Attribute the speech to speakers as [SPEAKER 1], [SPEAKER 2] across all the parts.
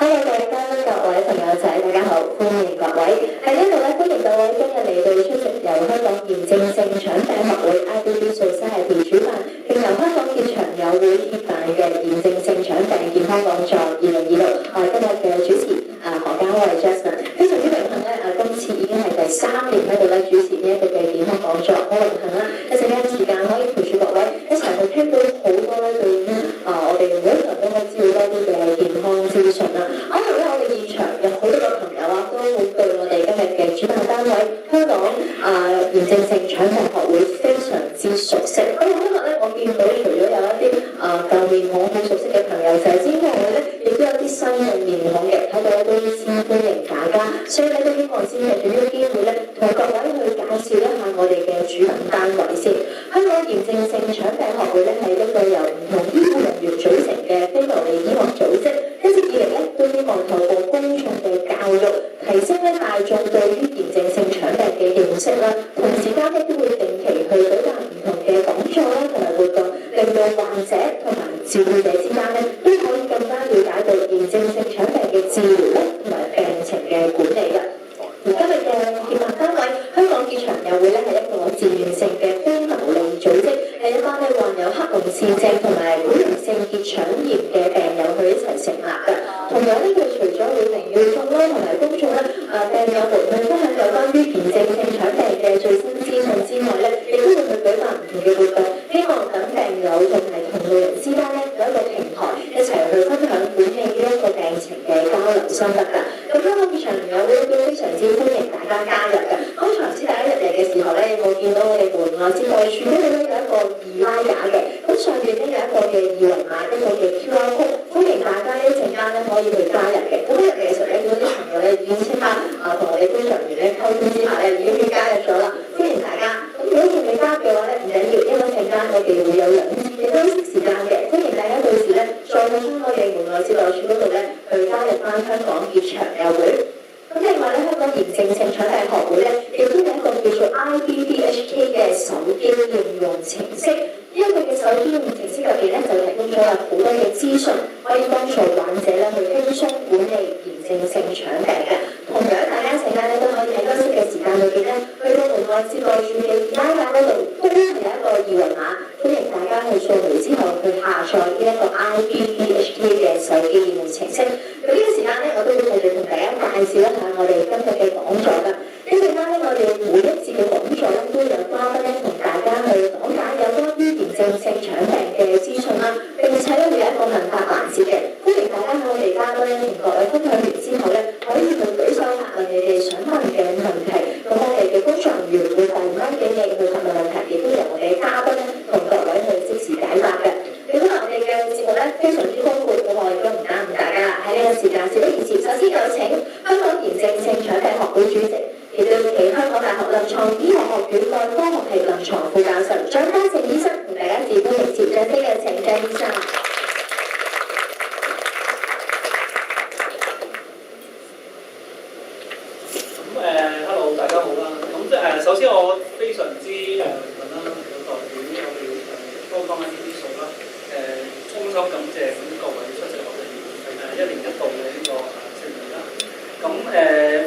[SPEAKER 1] Hello， 各位嘉賓、各位朋友仔，大家好，歡迎各位喺呢度咧，歡迎各位今日嚟到出席由香港炎症性腸病學會 IBD Society 主辦，並由香港結腸友會協辦嘅炎症性腸病健康講座2026。我係今日嘅主持何嘉慧 Jasmine， 非常之榮幸咧，今次已經係第3年喺度咧主持呢一個嘅健康講座，好榮幸啦！一陣間時間可以陪住各位一齊去聽到好多咧對於我哋每一個人都可以知道多啲嘅健康資訊啦。可能咧，我哋現場有好多個朋友啊，都會對我哋今日嘅主辦單位香港炎症性腸病學會非常之熟悉。咁今日咧，我見到除咗有一啲舊面孔好熟悉嘅朋友仔之外咧，亦都有啲新嘅面孔嘅，喺度咧都先歡迎大家。所以咧，都希望先係用呢個機會咧，同各位去介紹一下我哋嘅主辦單位先。香港炎症性腸病學會咧係一個由唔同醫護人員組成嘅非牟利醫學組織。一直以嚟咧，都希望透過公眾嘅教育，提升咧大眾對於炎症性腸病嘅認識啦。同時間咧，都會定期去舉辦唔同嘅講座啦，同埋活動，令到患者同埋照顧者之間咧，都可以更加了解到炎症性腸病嘅治療咧，同埋病情嘅管理嘅。而今日嘅協辦單位香港結腸友會咧，係一個自願性嘅非牟利組織，係一班咧患有克隆氏症同埋潰瘍性結腸炎嘅病友去一齊成立嘅。同樣呢，佢除咗會令要眾啦同埋公眾咧病友們去分享有關於炎症性腸病嘅最新資訊之外咧，亦都會去舉辦唔同嘅活動，希望等病友同埋同路人之間咧有一個平台，一齊去分享管理呢一個病情嘅交流心得㗎。咁香港結腸友會都非常之歡迎大家加入嘅。剛才唔知大家入嚟嘅時候咧，有冇見到我哋門外之外處咧有一個2拉架嘅，咁上邊咧有一個嘅2維碼，一個嘅 QR code， 歡迎大家一陣間咧可以去加入嘅。咁入嚟嘅時候咧，見到啲朋友咧已經即刻同我哋工作人員咧溝通之下咧，已經加入咗啦。歡迎大家。咁如果仲未加入嘅話咧，唔緊要，因為一陣間我哋會有2次嘅休息時間嘅。歡迎大家到時咧再去返我哋門外接待處嗰度咧去加入翻香港結腸友會。咁另外咧，香港炎症性腸病學會咧，亦都有一個叫做 IBDHK 嘅手機應用程式。呢一個嘅手機應用程式入邊咧，就提供咗有好多嘅資訊，可以幫助患者咧去輕鬆管理炎症性腸病嘅。同樣，大家一陣間咧都可以喺休息嘅時間裏邊咧，去到門外接待處嘅拉架嗰度，都係有一個2維碼，歡迎大家去掃描之後去下載呢一個 IBDHK 嘅手機應用程式。咁呢個時間咧，我都會繼續同大家介紹一下我哋今日嘅講座㗎。一陣間咧，我哋每一節嘅講座咧，都有嘉賓咧同大家去講解有關於炎症性腸病嘅資訊啦。並且咧會有一個問答環節嘅，歡迎大家喺我哋嘉賓咧同各位分享完之後咧，可以去舉手問你哋想問嘅問題。咁我哋嘅工作人員會遞麥俾你去問問題，亦都由我哋嘅嘉賓咧同各位去即時解答嘅。咁今日我哋嘅節目咧非常之豐富，咁我亦都唔耽誤大家啦。喺呢個時間事不宜遲，首先有請香港炎症性腸病學會主席，亦都係香港大學臨床醫學學院內科學系臨床副教授張家靜醫生，同大家自歡迎接掌聲嘅請張醫生。
[SPEAKER 2] Hello， 大家好啦。咁首先我非常之榮幸啦，有代表我哋香港嘅醫術啦，衷心感謝各位出席我哋1年1度嘅呢個盛會啦。咁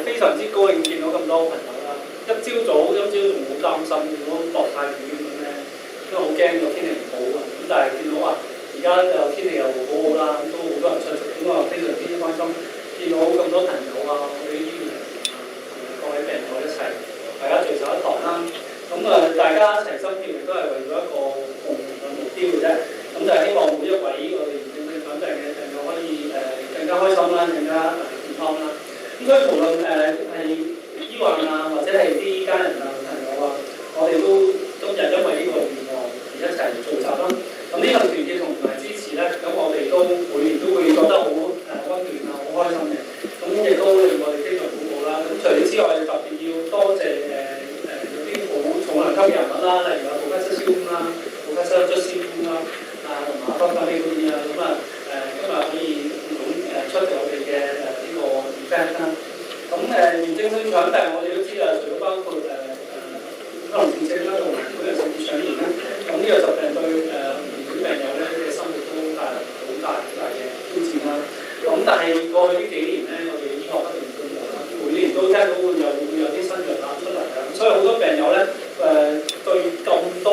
[SPEAKER 2] 非常之高興見到咁多朋友啦。一朝早好擔心，如果落太雨咁咧，因為好驚個天氣唔好啊。咁但係見到而家又天氣又好好啦，咁都好多人出席，咁我非常之開心，見到咁多朋友啊，我哋醫護人員啊，同各位病友一齊，大家聚首一堂啦。咁大家齊心協力都係為咗一個共同嘅目標嘅啫。咁就係希望每一位我哋炎症性腸病嘅朋友可以更加開心啦，更加健康啦。咁所以無論係醫患啊，或者係啲家人啊、朋友啊，我哋都今日因為呢個願望而一齊聚集啦。咁呢份團結同埋支持咧，咁我哋都每年都會覺得好溫暖啊，好開心嘅。咁亦都令我哋非常鼓舞啦。咁除此之外，特別要多謝有啲好重量級人物啦，例如杜吉斯蕭啦、杜吉斯卒師公啦、同埋方法呢嗰啲啊。咁今日可以出席我哋嘅呢個 event 啦。咁炎症性腸病我哋都知啊，除咗包括克隆氏症啦，同埋潰瘍性結腸炎啦，咁呢個疾病對病友咧嘅生活都帶來好大嘅挑戰啦。咁但係係過去呢幾年咧，我哋醫學不斷進步啦，每年都聽到會有啲新藥出嚟嘅，所以好多病友咧對咁多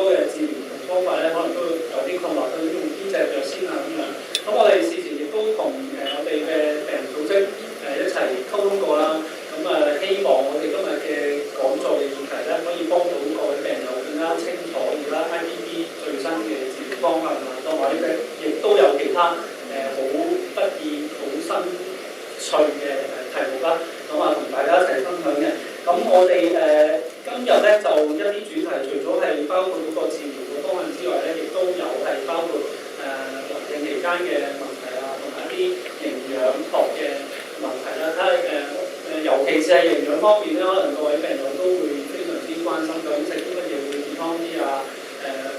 [SPEAKER 2] 嘅治療同方法咧，可能都有啲困惑，對用邊隻藥先啊咁樣。咁我哋事前亦都同我哋嘅病人組織一齊溝通過啦。咁希望我哋今日嘅講座嘅議題咧，可以幫到各位病友更加清楚而家 IBD 最新嘅治療方法啊，同埋呢亦都有其他好得意、好新趣嘅題目啦。咁同大家一齊分享嘅。咁我哋今日咧就一啲主題，除咗係包括嗰個治療嘅方案之外咧，亦都有係包括懷孕期間嘅問題啊，同埋一啲營養學嘅問題啦。睇下尤其是係營養方面咧，可能各位病友都會非常之關心，究竟食啲乜嘢會健康啲啊？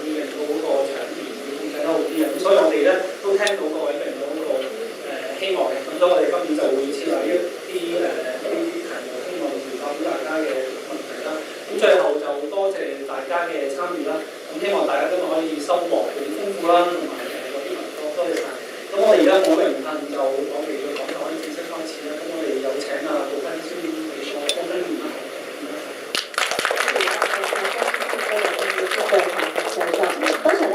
[SPEAKER 2] 會令到嗰個腸炎會控制得好啲啊！咁所以我哋咧都聽到各位病友嗰個希望嘅，咁所以我哋今年就會設立一啲題目，希望回答到大家嘅問題啦。咁最後就多謝大家嘅參與啦。咁希望大家今日可以收穫好豐富啦，同埋有啲文多謝晒。咁我哋而家好榮幸就我哋嘅講座可以正式開始啦。咁我哋有請杜芬先嚟個講解員啦。
[SPEAKER 1] 剛才咧，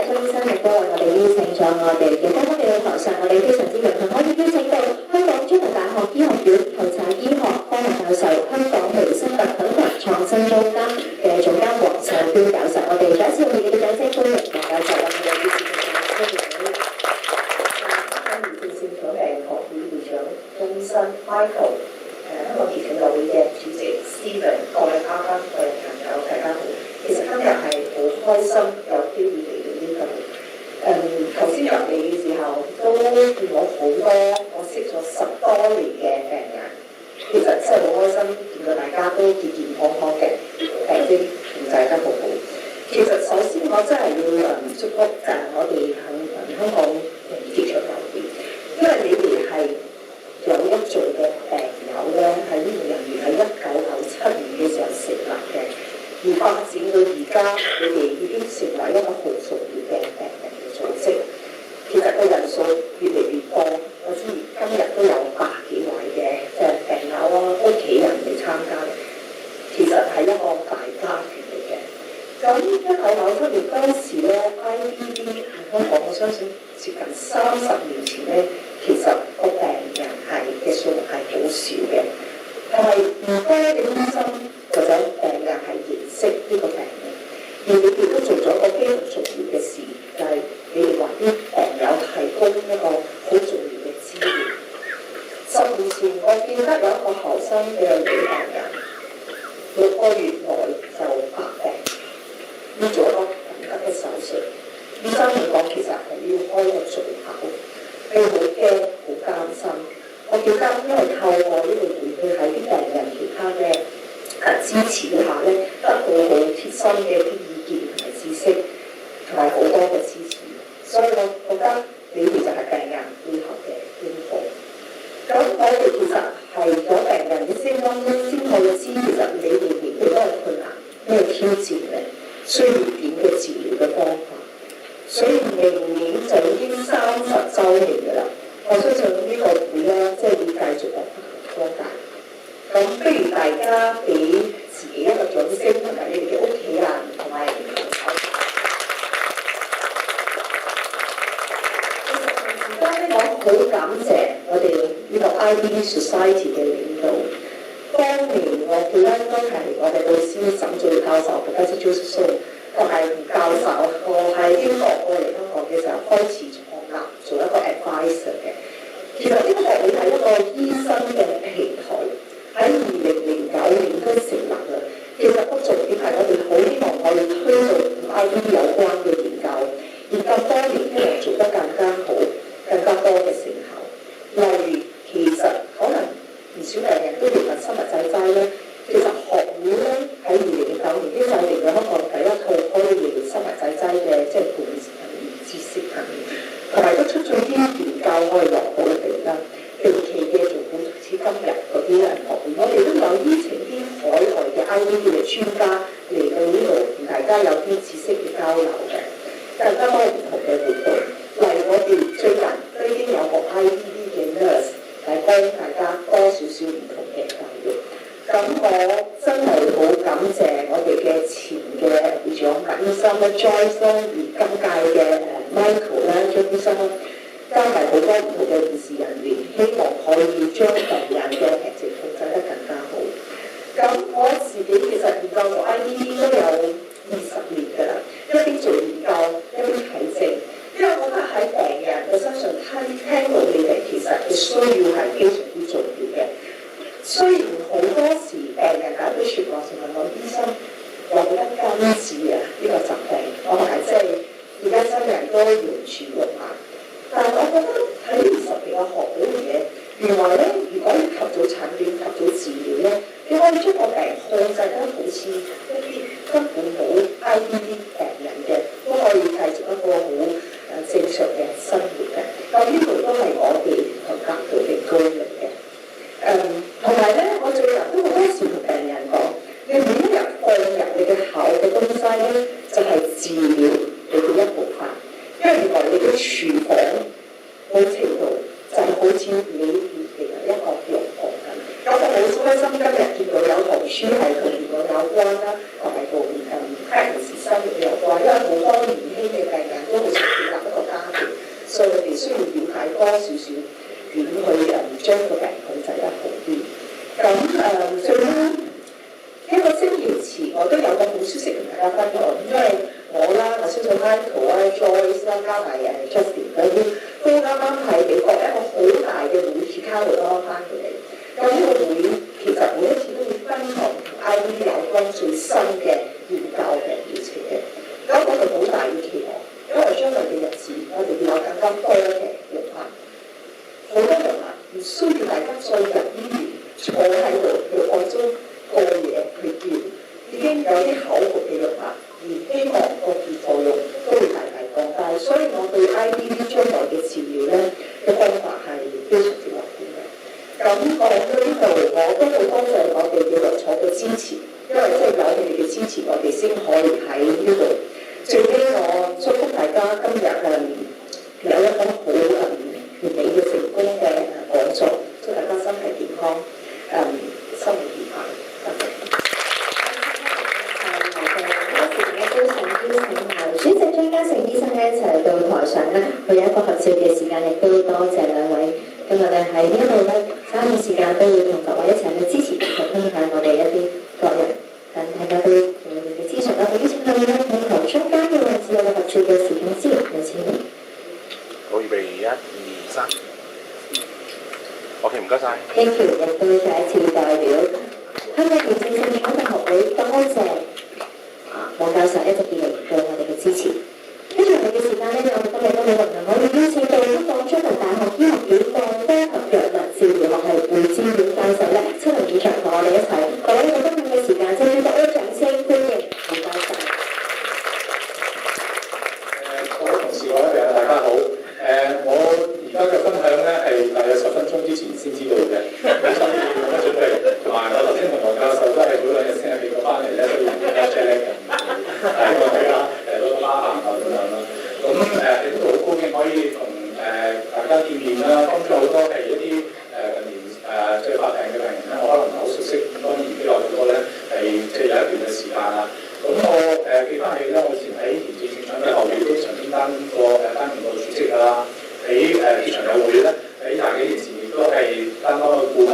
[SPEAKER 1] 張醫生亦都為我哋邀請咗我哋嘅嘉賓嚟到台上，我哋非常之榮幸可以邀請到香港中文大學醫學院婦產醫學科學教授、香港微生物品牌創新中心嘅總監黃秀嬌教授。我哋再一次用熱烈嘅掌聲歡迎黃教授。我哋嘅醫師嘅歡迎
[SPEAKER 3] 炎症性腸病學會會長鍾生 Michael， 香港兒童學會嘅主席 Stephen， 各位嘉賓、各位朋友，大家好。其實今日係好開心有機會嚟到呢度。頭先入嚟嘅時候都見到好多我識咗10多年嘅病人，其實真係好開心見到大家都健健康康嘅，病徵控制得好好。其實首先我真係要祝福就係我哋香港結腸友會，因為你哋係有一組嘅病友咧，喺呢個人員喺1997年嘅時候成立嘅。而發展到而家，你哋已經成為一個好重要嘅病人嘅組織。其實個人數越嚟越多，我知今日都有100幾位嘅病友啊、屋企人嚟參加。其實係一個大家庭嚟嘅。咁1997年當時咧 ，IBD 香港，我相信接近30年前咧，其實個病人嘅數目係好少嘅，但係唔多嘅醫生或者病人係認識呢個病人，而你哋都做咗一個非常重要嘅事，就係你哋話啲病友提供一個好重要嘅資源。10年前，我記得有一個後生嘅女病人，6個月內就發病，要做一個緊急嘅手術。醫生嚟講，其實係要開個嘴口，佢好驚、好擔心。我記得因為透過呢個會，佢喺啲病人其他嘅支持下咧，得到好貼心嘅啲意見同埋知識，同埋好多嘅支持，所以我覺得你哋就係病人背後嘅英雄。咁我哋其實係咗病人嘅聲音咧，先可以知其實你哋面對嗰個困難咩挑戰咧，需要點嘅治療嘅方法。所以明年就已經30週年㗎啦，我相信呢個會咧，即係會繼續落擴大。咁不如大家俾自己一個掌聲，同埋你哋嘅屋企人同埋朋友。而家咧，我好感謝我哋呢個 IBD Society 嘅領導。當年我記得都係我哋老師沈醉教授 Professor Joseph So， 同埋教授，我喺英國過嚟香港嘅時候開始創立做一個 advisor 嘅。其實呢個學會係一個醫生嘅平台。喺2009年都成立啦。其實個重點係我哋好希望我哋推動同 IBD 有關嘅研究，而咁多年希望做得更加好、更加多嘅成效。例如，其實可能唔少病人都認為生物製劑咧，其實學會咧喺2009年已經制定咗香港第一套可以療生物製劑嘅即係管理知識層面，同埋都出咗啲研究可以落到嚟啦。定期嘅做好似今日嗰啲學會，我哋都有邀請啲海外嘅 IBD 嘅專家嚟到呢度，同大家有啲知識嘅交流嘅，更加多唔同嘅活動。例如我哋最近都已經有個 IBD 嘅 nurse Joyce 啦，而今屆嘅Michael 啦、中心加埋好多唔同嘅護士人員，希望可以將病人嘅病情控制得更加好。咁我自己其實研究過 IBD 都有20年㗎啦，一邊做研究一邊睇症，因為我覺得喺病人嘅身上聽到你哋其實嘅需要係非常之重要嘅。雖然好多時病人搞到説話就問我醫生有冇得根治啊呢個疾病，我係即係而家新人都完全用埋。但係我覺得喺20年我學到嘅嘢，原來咧如果要及早診斷、及早治療咧，你可以將個病控制得好似一啲根本冇 IBD 病人嘅，都可以繼續一個好正常嘅生活嘅。咁呢度都係我哋同客戶嘅高明嘅。同埋咧，我最近都好多時同病人講，你每一日放入你嘅口嘅東西咧，就係治療你嘅一部分。因為原來你嘅廚房某程度就係好似你嘅一個藥房咁。咁我好開心今日見到有圖書係同元朗有關啦，同埋同平時生活有關，因為好多年輕嘅病人都好想建立一個家庭，所以我哋需要了解多少少點去將個病控制得好啲。咁最尾一個星期前我都有個好消息同大家分享，因為我啦，我相信 Michael 啊、Joyce 啦，加埋Justin 嗰啲，都啱啱喺美國一個好大嘅會議卡度攞翻佢哋。咁呢個會其實每一次都會分享同 IBD 有關最新嘅研究嘅療程嘅。咁我哋好大嘅期望，因為將來嘅日子，我哋要有更加多嘅藥物，好多藥物唔需要大家再入醫院坐喺度藥房中過夜去叫，已經有啲口服嘅藥物，而希望個副作用都會大大降低。所以我對 IBD 將來嘅治療咧嘅方法係非常之樂觀嘅。咁講到呢度，我都好多謝我哋嘅藥廠嘅支持，因為即係有你哋嘅支持，我哋先可以喺呢度。最尾我祝福大家今日有一個好完美嘅成功嘅講座，祝大家身體健康，生活愉快。
[SPEAKER 1] 主席張家誠醫生咧一齊到台上咧，佢有一個合照嘅時間，亦都多謝兩位。今日咧喺呢一度咧，稍後時間都會同各位一齊去支持同分享我哋一啲個人，等大家都有你哋嘅資訊啦。邀請佢哋咧喺台中間嘅位置有個合照嘅時間資料有請你。
[SPEAKER 4] 好，預備1、2、3。OK， 唔該晒。
[SPEAKER 1] Thank you，亦都再一次代表香港炎症性腸病學會多謝黃教授一直以嚟對我哋嘅支持。跟住嚟嘅時間咧，我哋今日都好榮幸可以邀請到香港中文大學醫學院內科及藥物治療學系胡志遠教授咧出嚟現場同我哋一齊。各位有分享嘅時間，請俾多啲掌聲歡迎胡教授。
[SPEAKER 5] 各位同事、各位病人，大家好。我而家嘅分享咧係大約10分鐘之前先知道嘅，咁所以冇乜準備。同埋我頭先同黃教授都係早2日先係美國翻嚟咧，都要大家 check 緊，希望大家多多包涵咁樣啦。咁喺呢度好高興可以同大家見面啦。當中好多係一啲近年即係發病嘅病人咧，我可能唔係好熟悉，當然亦都有好多咧係即係有一段嘅時間啦。咁我記翻起咧，我以前喺炎症性腸病學會都曾經擔任過主席啦。喺結腸友會咧，喺20幾年前亦都係擔當個顧問。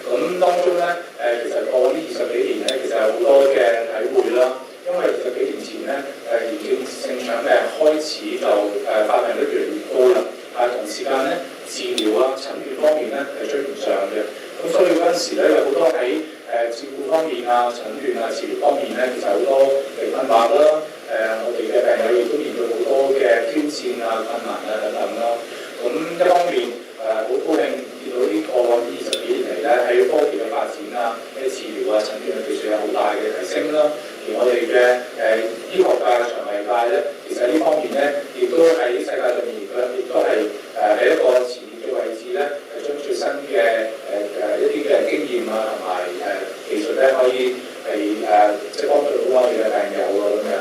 [SPEAKER 5] 咁當中咧，其實過呢20幾年咧，其實有好多嘅體會啦。因為20幾年前咧，炎症性腸病開始就發病率越嚟越高啦。但係同時間咧，治療啊、診斷方面咧係追唔上嘅。咁所以嗰陣時咧，有好多喺照顧方面啊、診斷啊、治療方面咧，其實好多嘅困難啦。我哋嘅病友亦都面對好多嘅挑戰啊、困難啊等等啦。咁一方面好高興見到呢過往20幾年嚟咧，喺科技嘅發展啊、喺治療啊、診斷嘅技術有好大嘅提升啦。而我哋嘅醫學界、腸胃界咧，其實呢方面咧，亦都喺世界上面亦都係喺一個前列嘅位置咧，係將最新嘅一啲嘅經驗啊同埋技術咧，可以係即係幫助到我哋嘅病友啊咁樣。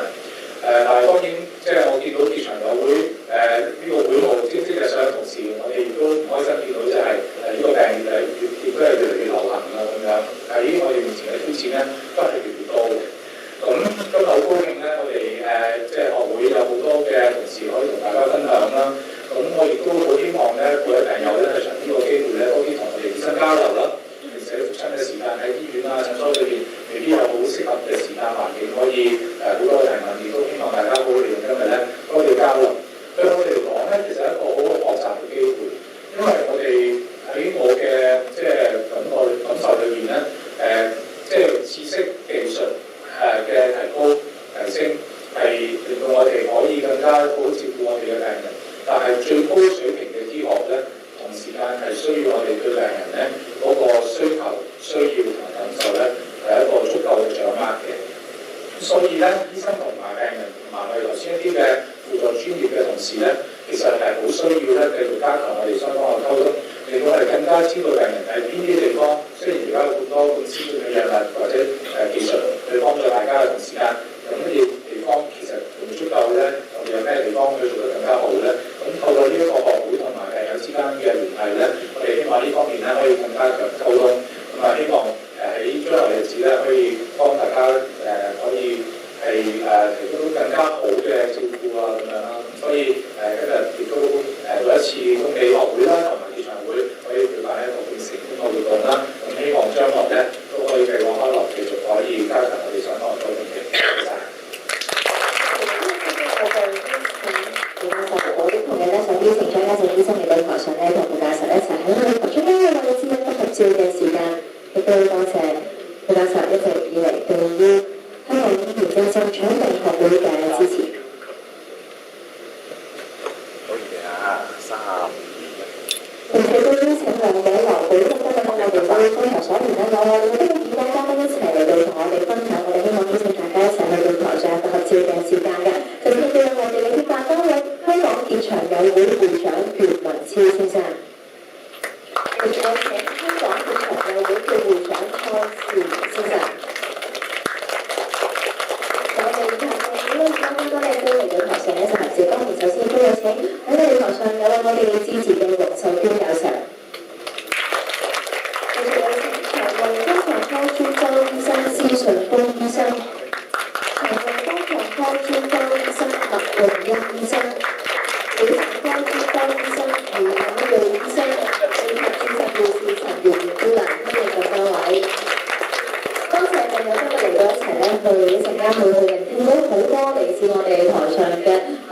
[SPEAKER 5] 但係當然，即係我見到結腸友會呢個會務即係上嘅同時，我哋亦都唔開心見到就係呢個病亦都係越嚟越流行啦咁樣。喺我哋面前嘅挑戰咧，都係越嚟越多嘅。咁今日好高興咧，我哋即係學會但係最高水平嘅醫學咧，同時間係需要我哋對病人咧嗰個需求、需要同埋感受咧係一個足夠嘅掌握嘅。所以咧，醫生同埋病人同埋我哋頭先一啲嘅輔助專業嘅同事咧，其實係好需要咧繼續加強我哋雙方嘅溝通，令到我哋更加知道病人喺邊啲地方。雖然而家有好多咁先進嘅藥物或者技術去幫助大家嘅同時間，有乜嘢地方其實仲足夠咧？我哋有咩地方去做得更加好咧？咁透過呢一個學會同埋病友之間嘅聯繫咧，我哋希望呢方面咧可以更加強溝通，咁啊希望喺將來日子咧可以幫大家可以係提供更加好嘅照顧啊咁樣啦。所以今日亦都再一次恭喜學會啦同埋結場會可以舉辦一個咁成功嘅活動啦。咁希望將來咧都可以繼往開來，繼續可以加強我哋雙方嘅溝通嘅。
[SPEAKER 1] 我啲朋友咧想邀請張家正醫生嚟到台上咧，同副教授一齊喺我哋台中央我哋資深合照嘅時間，亦都多謝副教授一直以嚟對於香港醫療精神長病學會嘅支持。
[SPEAKER 4] 好嘢啊！3、2、1。
[SPEAKER 1] 並且都邀請兩位來賓今日我哋會風頭所言咧，有我哋呢個幾位嘉賓一齊嚟到同我哋分享，我哋希望邀請大家一齊去到台上一個合照嘅時間嘅。就接住我哋嘅鐵飯多位香港結腸友會會長袁文超先生，亦有請香港結腸友會嘅會長蔡兆元先生。我哋以下嘅幾位嘉賓都嚟到台上一齊合照。當然首先都有請喺我哋台上有我哋支持嘅黃秀娟教授，亦有請腸胃肛腸科專科醫生施順峰醫生。腸胃肛腸科專科醫生麥榮欣醫生，婦產科專科醫生余敏瑞醫生，以及注冊護士陳元姑娘，歡迎咁多位。多謝朋友今日嚟到一齊咧，去一陣間去聆聽到好多嚟自我哋台上嘅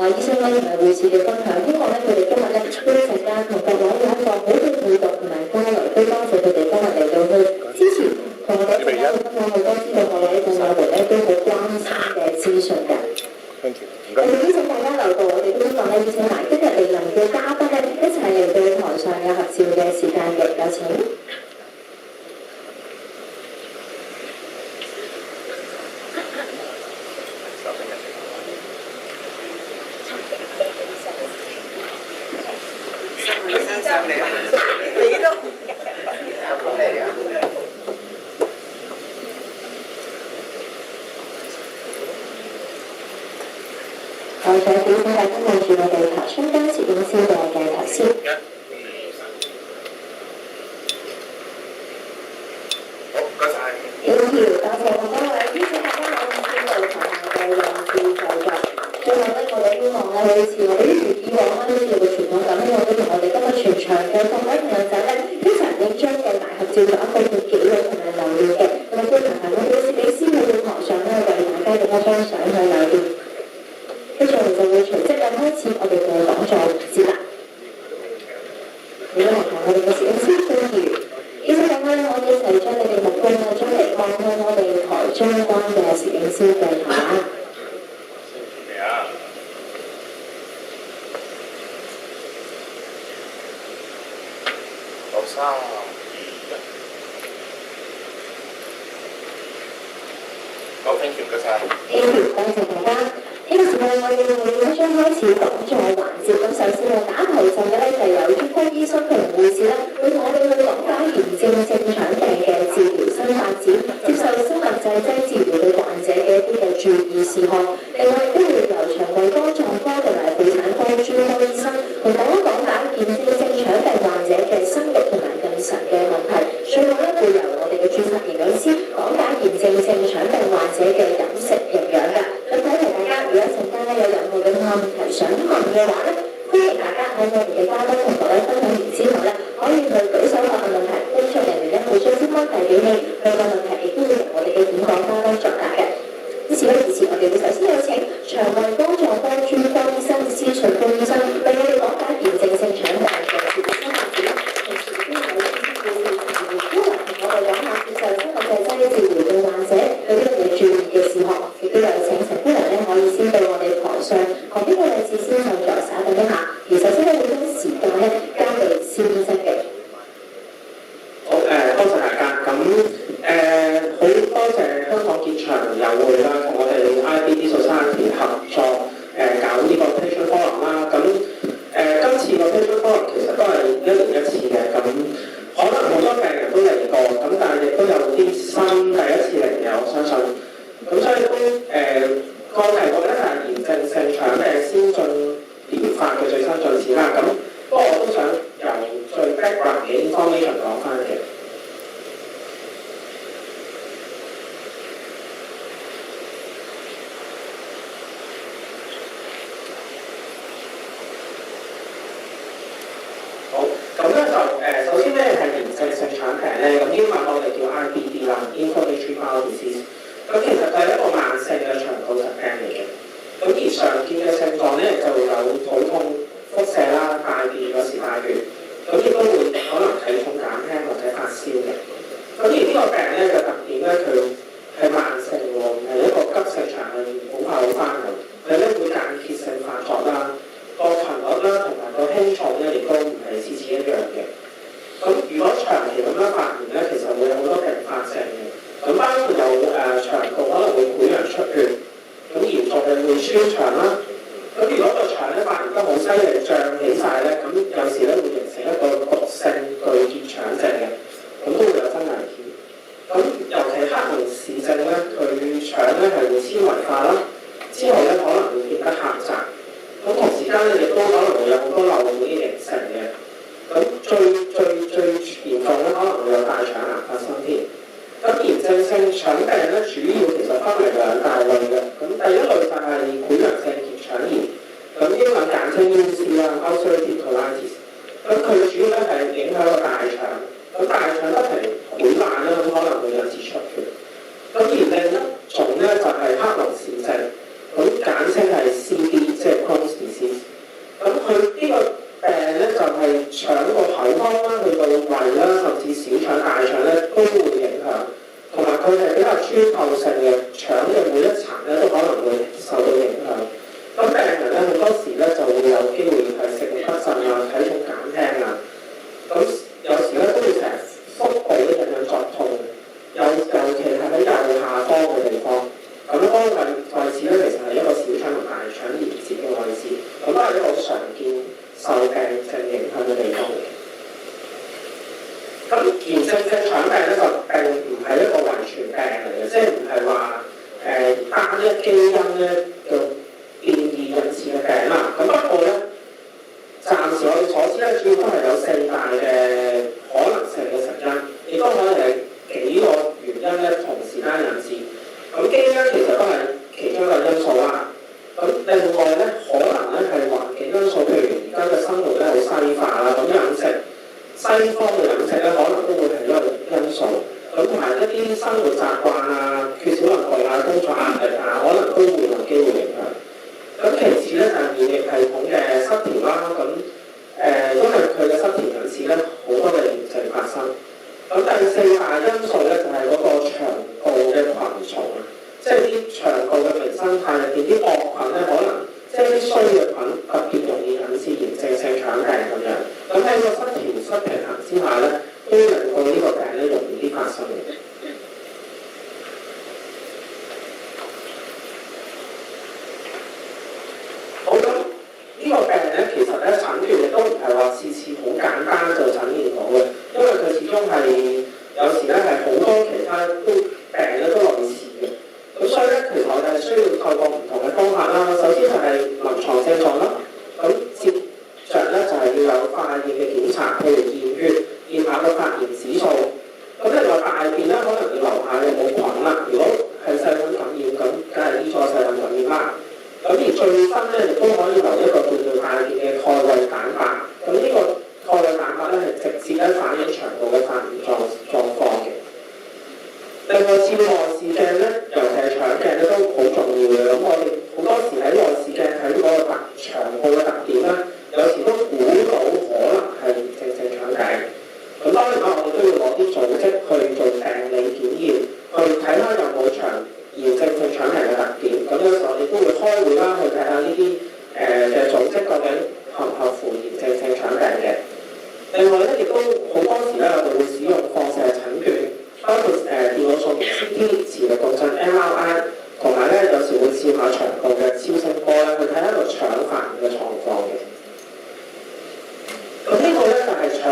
[SPEAKER 1] 醫生咧同埋護士嘅分享。希望咧佢哋今日咧都一陣間同各位有一個好嘅互動同埋交流，都多謝佢哋今日嚟到去支持。同我哋一陣間會分享好多知道各位朋友們咧都好關心嘅資訊㗎。我哋邀請大家留步，我哋都希望咧邀請埋今日嚟臨嘅嘉賓咧一齊嚟到台上嘅合照嘅時間嘅，有請。我想表請大家望住我哋台中間攝影師嘅鏡頭先。
[SPEAKER 4] 好，唔該晒。
[SPEAKER 1] 多謝咁多位，邀請大家可以先到台下嘅用字就座。最後咧，我哋希望咧，好似我哋一如以往啦，好似個傳統咁，希望都同我哋今日全場嘅各位朋友仔咧，一齊影張嘅大合照，做一個叫記錄同埋留念嘅。咁啊，歡迎朋友嘅攝影師去到台上咧，為大家影一張相去留念。跟住我哋就會隨即咁開始我哋嘅講座環節啦。你都係同我哋嘅攝影師歡迎，邀請大家咧，我哋一齊將你哋目光咧，將嚟望向我哋台中間嘅攝影師鏡頭啦。
[SPEAKER 4] 嚟啊！好，3、2、1。好 ，thank you，唔該晒。
[SPEAKER 1] Thank you，多謝大家。呢個時候我哋會即將開始講座環節，咁首先我打頭陣嘅咧就有專科醫生同護士咧，會同我哋去講解炎症性腸病嘅治療新發展，接受生物製劑治療對患者嘅一啲嘅注意事項。另外亦都會由腸胃肝臟科同埋婦產科專科醫生同大家講解炎症性腸病患者嘅生育同埋妊娠嘅問題。最後咧會由我哋嘅註冊營養師講解炎症性腸病患者嘅飲食營養㗎。咁睇嚟大家如果一陣間咧有任何嘅問題想問嘅話咧，歡迎大家喺我哋嘅嘉賓同各位分享完之後咧，可以去舉手發問問題，工作人員咧會將先開遞俾你，佢個問題亦都會由我哋嘅演講嘉賓作答嘅。事不宜遲，我哋會首先有請腸胃肝臟科專科醫生施順峰醫生為我哋講解炎症性腸病嘅治療新發展，同時亦都有醫生護士陳元姑娘同我哋講下接受生物製劑治療嘅患者有啲乜嘢注意嘅事項，亦都有請陳姑娘咧可以先到我哋台上旁邊嘅位置先上座稍等一下。而首先咧會將時間咧交俾蕭醫生嘅。
[SPEAKER 6] 好多謝大家。咁好多謝香港結腸友會啦，同我哋 IBD Society 合作搞呢個 Patient Forum 啦。咁今次個 Patient Forum 其實都係1年1次嘅，咁可能好多病人都嚟過，咁但係亦都有啲新第一次嚟嘅，我相信。咁所以都個題目咧就係炎症性腸病先進療法嘅最新進展啦。咁不過我都想由最 background 嘅 information 講翻嘅。咁咧就首先咩係炎症性腸病咧？咁英文我哋叫 IBD 啦 ，Inflammatory Bowel Disease。咁其實佢係一個慢性嘅腸道疾病嚟嘅。咁而常見嘅症狀咧就會有肚痛、腹瀉啦、大便有時大血，咁亦都會可能體重減輕或者發燒嘅。咁而呢個病咧嘅特點咧，佢係慢性喎，唔係一個急性腸病，好快好翻嘅。佢咧會間歇性發作啦。個頻率啦，同埋個輕重咧，亦都唔係次次一樣嘅。咁如果長期咁樣發炎咧，其實會有好多併發症嘅。咁包括有腸道可能會潰瘍出血，咁嚴重嘅會穿腸啦。咁如果個腸咧發炎得好犀利，脹起晒咧，咁有時咧會形成一個局性巨結腸症嘅，咁都會有真危險。咁尤其克隆氏症咧，佢腸咧係會纖維化啦，之後咧可能會變得狹窄。咁同時間咧，亦都可能會有好多漏會形成嘅。咁最嚴重咧，可能會有大腸癌發生添。咁炎症性腸病咧，主要其實分為2大類嘅。咁第一類就係潰瘍性結腸炎，咁英文簡稱 UC 啦 ，ulcerative colitis。咁佢主要咧係影響個大腸，咁大腸不停潰爛啦，咁可能會引致出血。咁而另一種咧就係克隆氏症。咁簡稱係 CD， 即係 Crohn's disease。咁佢呢個病咧就係腸個口腔啦，去到胃啦，甚至小腸、大腸咧都會影響。同埋佢係比較穿透性嘅，腸嘅每一層咧都可能會受到影響。咁病人咧好多時咧就會有機會係食慾不振啊、體重減輕啊。咁有時咧都會成日腹部咧隱隱作痛，尤其係喺右下方嘅地方。咁嗰個位置咧，其實係一個小腸同大腸連接嘅位置，咁都係一個好常見受病症影響嘅地方嚟嘅。咁炎症性腸病咧就並唔係一個遺傳病嚟嘅，即係唔係話單一基因咧嘅變異引致嘅病啦。咁不過咧，暫時我哋所知咧，主要都係有4大嘅可能性嘅成因，亦都可能係幾個原因咧同時間引致。咁基因其實都係其中一個因素啦。咁另外咧，可能咧係環境因素，譬如而家嘅生活咧好西化啦，咁飲食西方嘅飲食咧，可能都會係一個因素。咁同埋一啲生活習慣啊、缺少運動啊、工作壓力啊，可能都會有機會影響。咁其次咧就係免疫系統嘅失調啦。咁因為佢嘅失調引致咧，好多嘅炎症發生。咁第4大因素咧就係嗰個腸道嘅菌蟲啊，即係啲腸道嘅微生態入邊啲惡菌咧，可能即係啲衰嘅菌特別容易引致炎症性腸病咁樣。咁喺個失平衡之下咧，都令到呢個病咧容易啲發生嘅。好，咁呢個病咧，其實咧診斷亦都唔係話次次好簡單就診斷到嘅，因為佢始終係有時咧係好多其他病咧都類似嘅。咁所以咧，其實我哋係需要透過唔同嘅方法啦。首先就係臨床症狀啦。咁接着咧就係要有化驗嘅檢查，譬如驗血、驗下個發炎指數。咁另外大便咧，可能要留下有冇菌啦。如果係細菌感染，咁梗係呢個細菌感染啦。咁而最新咧，亦都可以留一個叫做大便嘅鈣胃蛋白。咁呢個鈣胃蛋白咧係直接咧反映腸道嘅發炎狀況嘅。另外，照內視鏡咧，尤其係腸鏡咧都好重要嘅。咁我哋好多時喺內視鏡睇嗰個腸部嘅特點咧，有時都估到可能係炎症性腸病。咁當然啦，我哋都要攞啲組織去做病理檢驗，去睇下有冇炎症性腸病嘅特點。咁有時候我哋都會開會啦，去睇下呢啲嘅組織究竟合唔合乎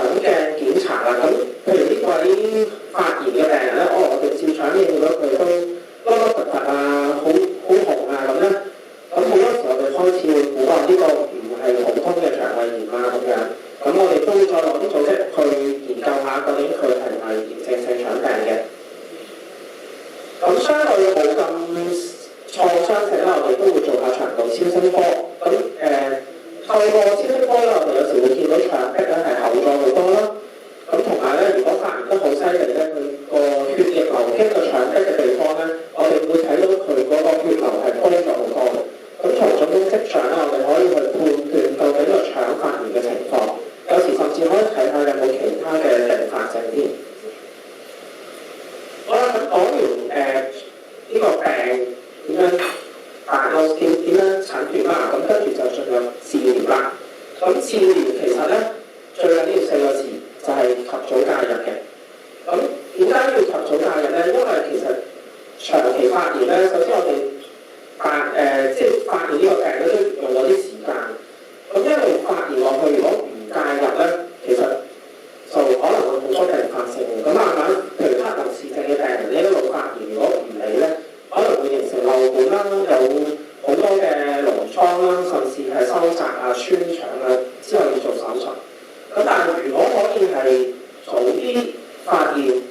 [SPEAKER 6] 腸鏡檢查啦。咁譬如呢位發炎嘅病人咧，我哋照腸影見到佢都凹凹凸凸啊，好紅啊咁咧。咁好多時我哋開始會估話呢個唔係普通嘅腸胃炎啊咁樣。咁我哋都會再攞啲組織去研究下究竟佢係咪炎症性腸病嘅。咁相對冇咁創傷性啦，我哋都會做下腸道超聲波。咁透過超聲波咧，我哋有時會見到腸壁咧係厚咗好多啦。咁同埋咧，如果發炎得好犀利咧，佢個血液流經個腸壁嘅地方咧，我哋會睇到佢嗰個血流係高咗好多嘅。咁從種種跡象咧，我哋可以去判斷究竟個腸發炎嘅情況。有時甚至可以睇下有冇其他嘅併發症添。好啦，咁講完呢個病點樣點樣診斷啦，咁跟住就進入治療啦。咁治療其實咧，最緊要4個字就係及早介入嘅。咁點解要及早介入咧？因為其實長期發炎咧，首先我哋即係發現呢個病咧都用咗啲時間。咁一路發炎落去，如果唔介入咧，其實就可能會好多併發症。咁慢慢，譬如黑林氏症嘅病人咧，一路發炎，如果唔理咧，可能會形成漏管啦，有好多嘅膿瘡啦，甚至係收窄啊、穿腸啊，之後要做手術。咁但係如果可以係早啲發現、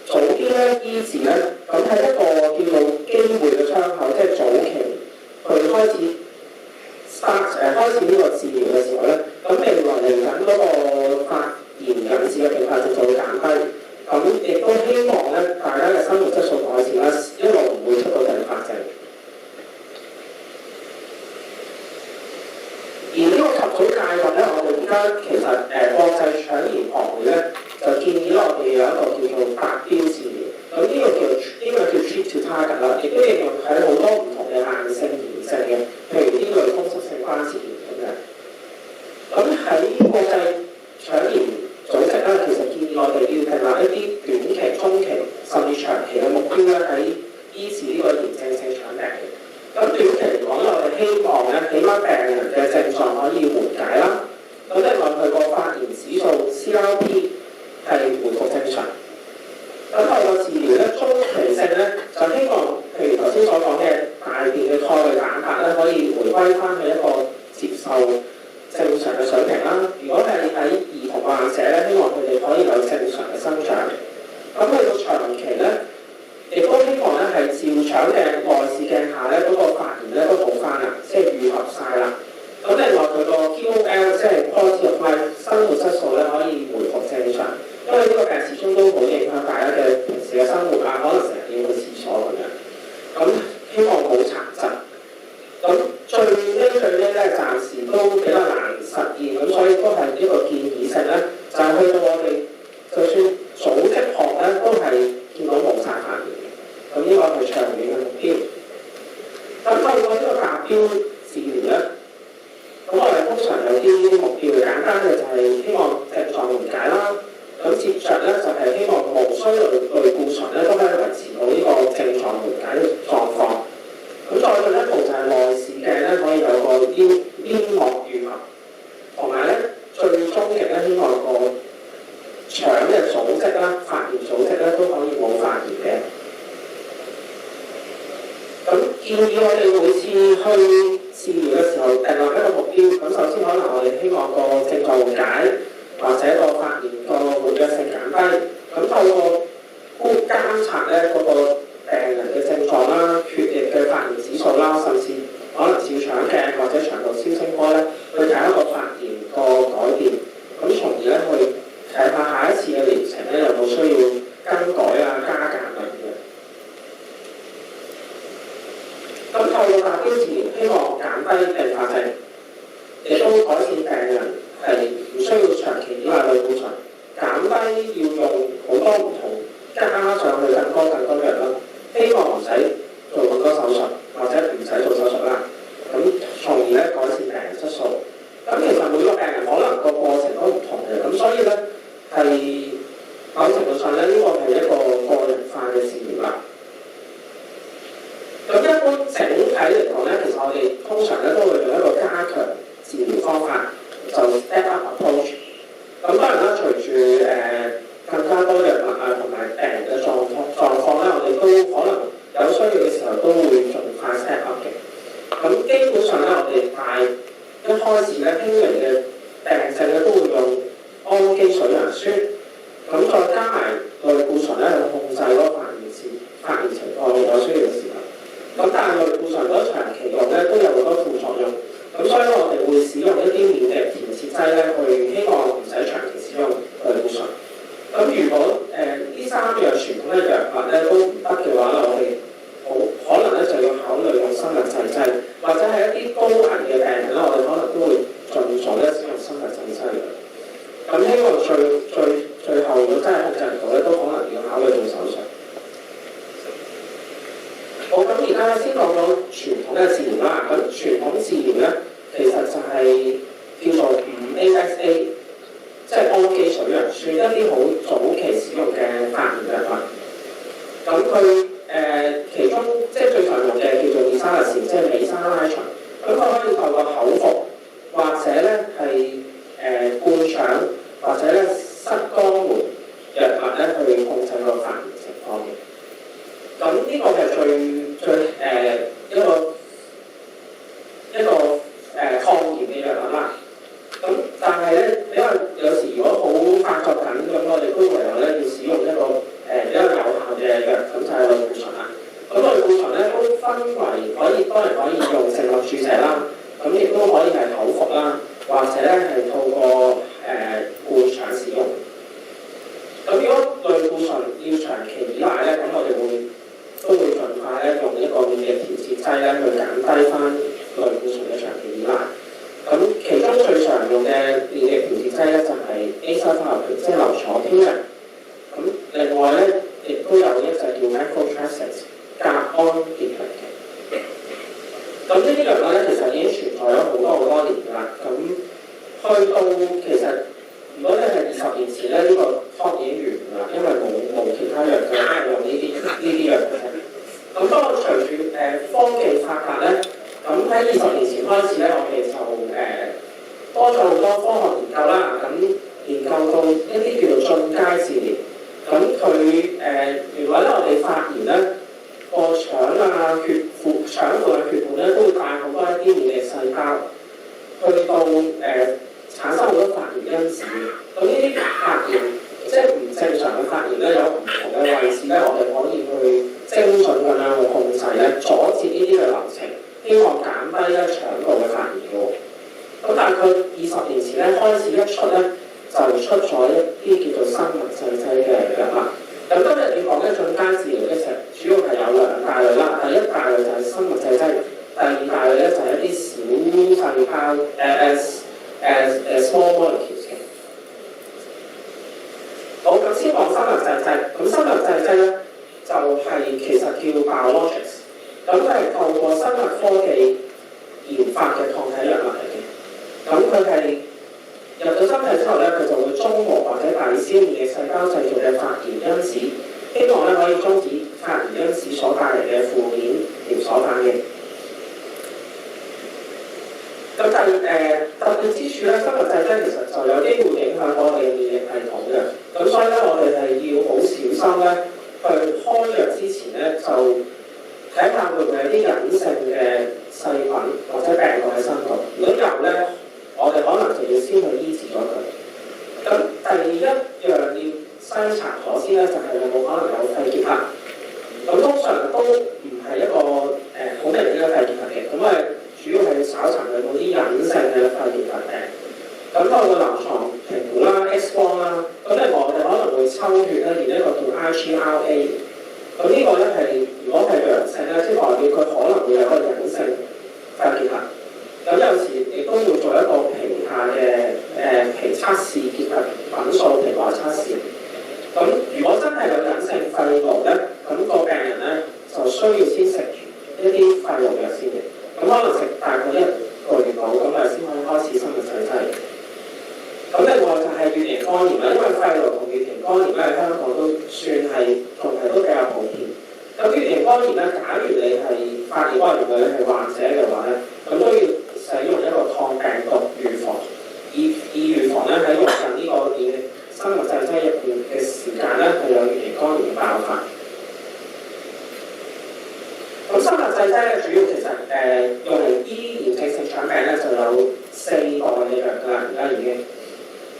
[SPEAKER 6] 早啲咧醫治咧，咁係一個叫做機會嘅窗口，即係早期去開始呢個治療嘅時候咧，咁未來嚟緊嗰個發炎引致嘅併發症就會減低。咁亦都希望咧，大家嘅生活質素改善啦，一路唔會出到併發症。而呢個及早介入咧，我哋而家其實國際腸炎學會咧就建議咧，我哋有一個叫做達標治療。咁呢個叫 treat to target 啦，亦都應用喺好多唔同嘅慢性炎症嘅，譬如呢類風濕性關節炎咁樣。咁喺國際腸炎組織咧，其實建議我哋要訂立一啲短期、中期甚至長期嘅目標咧，喺醫治呢個炎症性腸病嘅。咁短期嚟講咧，我哋希望咧，起碼病人嘅症狀可以緩解啦。咁另外佢個發炎指數 CRP 係回復正常。咁透過治療咧，中期性咧就希望，譬如頭先所講嘅大便嘅鈣類蛋白咧，可以回歸翻去一個接受正常嘅水平啦。如果係喺兒童患者咧，希望佢哋可以有正常嘅生長。咁去到長期咧，亦都希望咧係照腸嘅內視鏡下咧，嗰個發炎咧都好翻啦，即係愈合晒啦。咁另外佢個 QOL 即係 quality of life 生活質素咧可以回復正常。因為呢個病始終都好影響大家嘅平時嘅生活啊，可能成日要去廁所咁樣。咁希望冇殘疾。咁最尾咧，暫時都比較難實現，咁所以都係一個建議性咧，就係去到我哋就算組織學咧，都係見到冇晒發炎嘅。咁呢個係長遠嘅目標。咁透過呢個達標治療咧，咁我哋通常有啲目標，簡單嘅就係希望症狀緩解啦。咁接着咧就係希望無需類固醇咧都可以維持到呢個症狀緩解嘅狀況。咁再進一步就係內視鏡咧可以有個黏膜愈合，同埋咧最終極咧希望個腸嘅組織啦、發炎組織咧都可以冇發炎嘅。咁建議我哋每次去治療嘅時候訂立一個目標。咁首先可能我哋希望個症狀緩解，或者個發炎個活躍性減低。咁透過監察咧嗰個病人嘅症狀啦、血液嘅發炎指數啦，甚至可能照腸鏡或者腸道超聲波咧，去睇一個發炎個改變。咁從而咧去睇下下一次嘅療程咧有冇需要更改啊、加減啊咁樣。咁透過達標治療，希望減低併發症，亦都改善病人係唔需要長期依賴類固醇，減低要用好多唔同加上去更多藥啦。希望唔使做咁多手術，或者唔使做手術啦。咁從而咧改善病人質素。咁其實每個病人可能個過程都唔同嘅，咁所以咧係某程度上咧呢個係一個個人化嘅治療啦。咁一般整體嚟講咧，其實我哋通常咧都會用一個加強治療方法，就 step up approach。咁當輕微嘅病症咧都會用氨基水楊酸，咁再加埋類固醇咧去控制嗰個發炎情況，有需要嘅時候。咁但係類固醇嗰長期用咧都有好多副作用，咁所以我哋會使用一啲免疫調節劑咧，去希望唔使長期使用類固醇。咁如果呢三樣傳統嘅藥物咧都唔得嘅話咧，我哋可能咧就要考慮用生物製劑，或者係一啲高危嘅病人咧，我哋可能都會盡早咧使用生物製劑嘅。咁希望最後如果真係控制唔到咧，都可能要考慮做手術。好，咁而家先講講傳統嘅治療啦。咁傳統治療咧，其實就係叫做5-ASA， 即係氨基水楊酸，一啲好早期使用嘅發炎藥物。咁佢其中即係最常用嘅叫做美沙利士，即係美沙拉嗪。咁佢可以透過口服，或者咧係灌腸，或者咧塞肛門藥物咧去控制個發炎情況嘅。咁呢個係最一個抗炎嘅藥物啦。咁但係咧，因為有時如果好發作緊，咁我哋都唯有咧要使用一個比較有效嘅藥，咁就係類固醇啦。咁類固醇咧都分為當然可以用靜脈注射啦，咁亦都可以係口服啦，或者咧係透過灌腸使用。咁如果類固醇要長期依賴咧，咁我哋都會盡快咧用一個免疫調節劑咧去減低翻類固醇嘅長期依賴。咁其中最常用嘅免疫調節劑咧就係 azathioprine， 即係硫楚天人。咁另外咧亦都有一隻叫 methotrexate 甲胺結合嘅。咁呢啲藥物咧其實已經存在咗好多年㗎啦。咁去到其實如果你係20年前咧，呢個科已經完㗎啦，因為冇其他藥嘅，都係用呢啲藥嘅。咁不過隨住科技發達咧，咁喺20年前開始咧，我哋就多咗好多科學研究啦。咁研究到一啲叫做進階治療。咁佢如果咧我哋發炎咧，個腸啊、腸部嘅血管咧，都會帶好多一啲免疫細胞去到產生好多發炎因子。咁呢啲發炎即係唔正常嘅發炎咧，有唔同嘅位置咧，我哋可以去精準咁樣去控制咧，阻截呢啲嘅流程，希望減低咧腸道嘅發炎嘅喎。咁大概20年前咧開始一出咧，就出咗一啲叫做生物製劑嘅藥物。咁今日要講咧進階治療咧，主要係有兩大類啦。第一大類就係生物製劑，第二大類咧就係一啲小細胞small molecules 嘅。好，咁先講生物製劑。咁生物製劑咧就係其實叫 biologics， 咁佢係透過生物科技研發嘅抗體藥物嚟嘅。咁佢係入到身體之後咧，佢就會中和或者抵消免疫細胞製造嘅發炎因子，希望咧可以終止發炎因子所帶嚟嘅負面連鎖反應。咁但係特別之處咧，生物製劑其實就有機會影響我哋嘅免疫系統嘅。咁所以咧，我哋係要好小心咧，去開藥之前咧，就睇下會唔會有啲隱性嘅細菌或者病毒喺身度。如果有咧，我哋可能就要先去醫治咗佢。咁第一樣要篩查咗先咧，就係有冇可能有肺結核。咁通常都唔係一個好明顯嘅肺結核嘅，咁主要係找尋佢嗰啲隱性嘅肺結核病。咁透過臨床評估啦、X 光啦，咁另外我哋可能會抽血咧，驗一個叫 IgRA。咁呢個咧係如果係陽性咧，即係代表佢可能會有個隱性肺結核。咁有時亦都要做一個皮下嘅皮測試，結合品數皮外測試。咁如果真係有隱性肺癆咧，咁個病人咧就需要先食一啲肺癆藥先嘅。咁可能食大概1個月到，咁先可以開始生物製劑。咁另外就係乙型肝炎啦，因為肺癆同乙型肝炎咧喺香港都算係都比較普遍。咁乙型肝炎咧，假如你係發現肝炎嘅你係患者嘅話咧，咁都要使用一個抗病毒預防，以預防咧喺用緊呢個生物製劑入邊嘅時間咧，係有乙型肝炎爆發。咁生物製劑咧，主要其實用嚟醫炎症性腸病咧，就有4代嘅藥㗎啦，而家已經。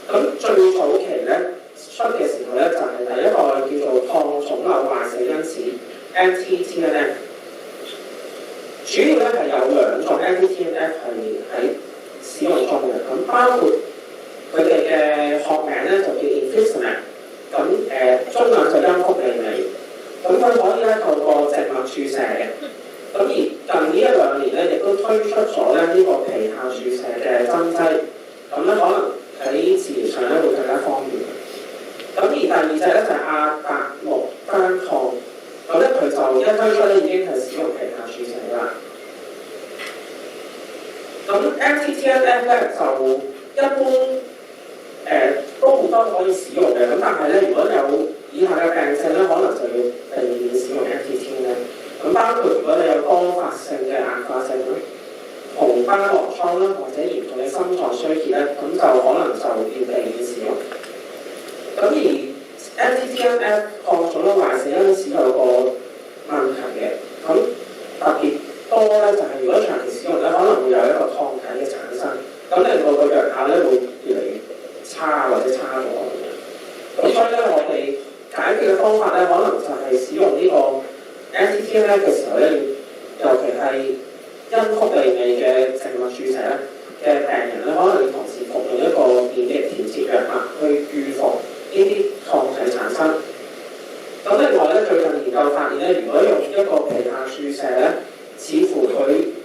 [SPEAKER 6] 咁最早期咧出嘅時候咧，就係、第一個叫做抗腫瘤壞死因子 anti-TNF， 主要咧係有兩種 anti-TNF 係喺使用中嘅，咁包括佢哋嘅學名咧就叫 infliximab， 咁中文就陰曲利美，咁佢可以咧透過靜脈注射嘅。咁而近呢一兩年咧，亦都推出咗咧呢個皮下注射嘅針劑，咁咧可能喺治療上咧會更加方便。咁而第二隻咧就係阿達氯單抗，咁咧佢就一推出咧已經係使用皮下注射啦。咁 anti-TNF 咧就一般都好多可以使用嘅，咁但係咧如果有以下嘅病症咧，可能就要避免使用 anti-TNF。咁包括如果你有多發性嘅硬化症咧、紅斑狼瘡啦，或者嚴重嘅心臟衰竭咧，咁就可能就要避免使用。咁而 anti-TNF 抗腫瘤壞死因子有個問題嘅，咁特別多咧就係如果長期使用咧，可能會有一個抗體嘅產生，咁令到個藥效咧會越嚟越差或者差咗。咁所以咧，我哋解決嘅方法咧，可能就係使用呢個anti-TNF 嘅時候咧，尤其係陰曲利美嘅靜脈注射咧嘅病人咧，可能要同時服用一個免疫調節藥物去預防呢啲抗體產生。咁另外咧，最近研究發現咧，如果用一個皮下注射咧，似乎佢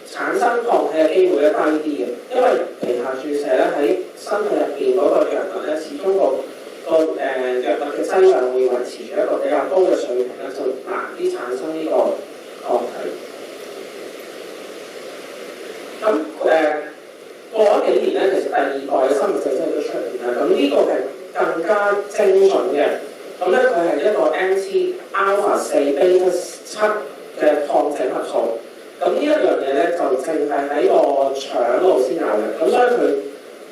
[SPEAKER 6] 產生抗體嘅機會咧低啲嘅，因為皮下注射咧喺身體入邊嗰個藥物咧，始終個藥物嘅劑量會維持住一個比較高嘅水平咧，就難啲產生呢個抗體。咁過咗幾年咧，其實第二代嘅生物製劑都出現啦。咁呢個係更加精準嘅。咁咧佢係一個 anti-alpha-4 beta-7 嘅抗整合素。咁呢一樣嘢咧就淨係喺個腸度先有嘅。咁所以佢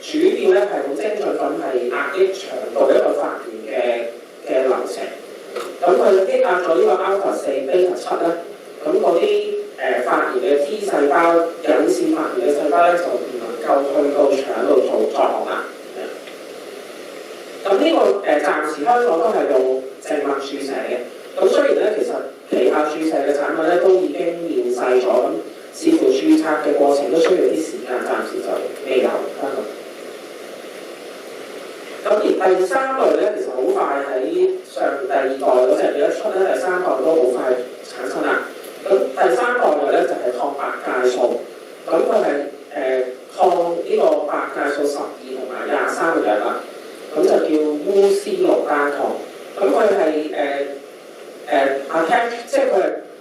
[SPEAKER 6] 主要咧係好精準咁係壓抑腸道一個發炎嘅流程。咁佢擊壓咗呢個 alpha-4 beta-7咧，咁嗰啲發炎嘅 T 細胞、引致發炎嘅細胞咧就唔能夠去到腸度做作用啦。咁呢個暫時香港都係用靜脈注射嘅。咁雖然咧其實皮下注射嘅產品咧都已經面世咗，咁似乎註冊嘅過程都需要啲時間，暫時就未有香港。咁而第三類咧，其實好快喺上第二代嗰隻一出咧，第三代都好快產生啦。咁第三代嘅咧就係抗白介素，咁佢係抗呢個白介素12同埋23嘅藥物，咁就叫烏斯氯單抗。咁佢係attach， 即係佢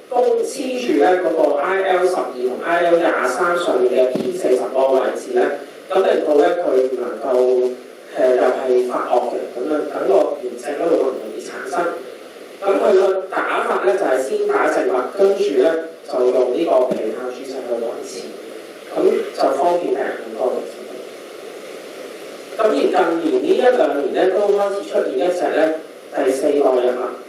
[SPEAKER 6] 係黐住咧嗰個 IL-12同 IL-23上面嘅 P40個位置咧，咁令到咧佢唔能夠又係發惡嘅，咁樣等個炎症嗰度唔容易產生。咁佢個打法咧就係先打靜脈，跟住咧就用呢個皮下注射去維持，咁就方便病人好多嘅。咁而近年呢一兩年咧都開始出現一隻咧第四代藥物，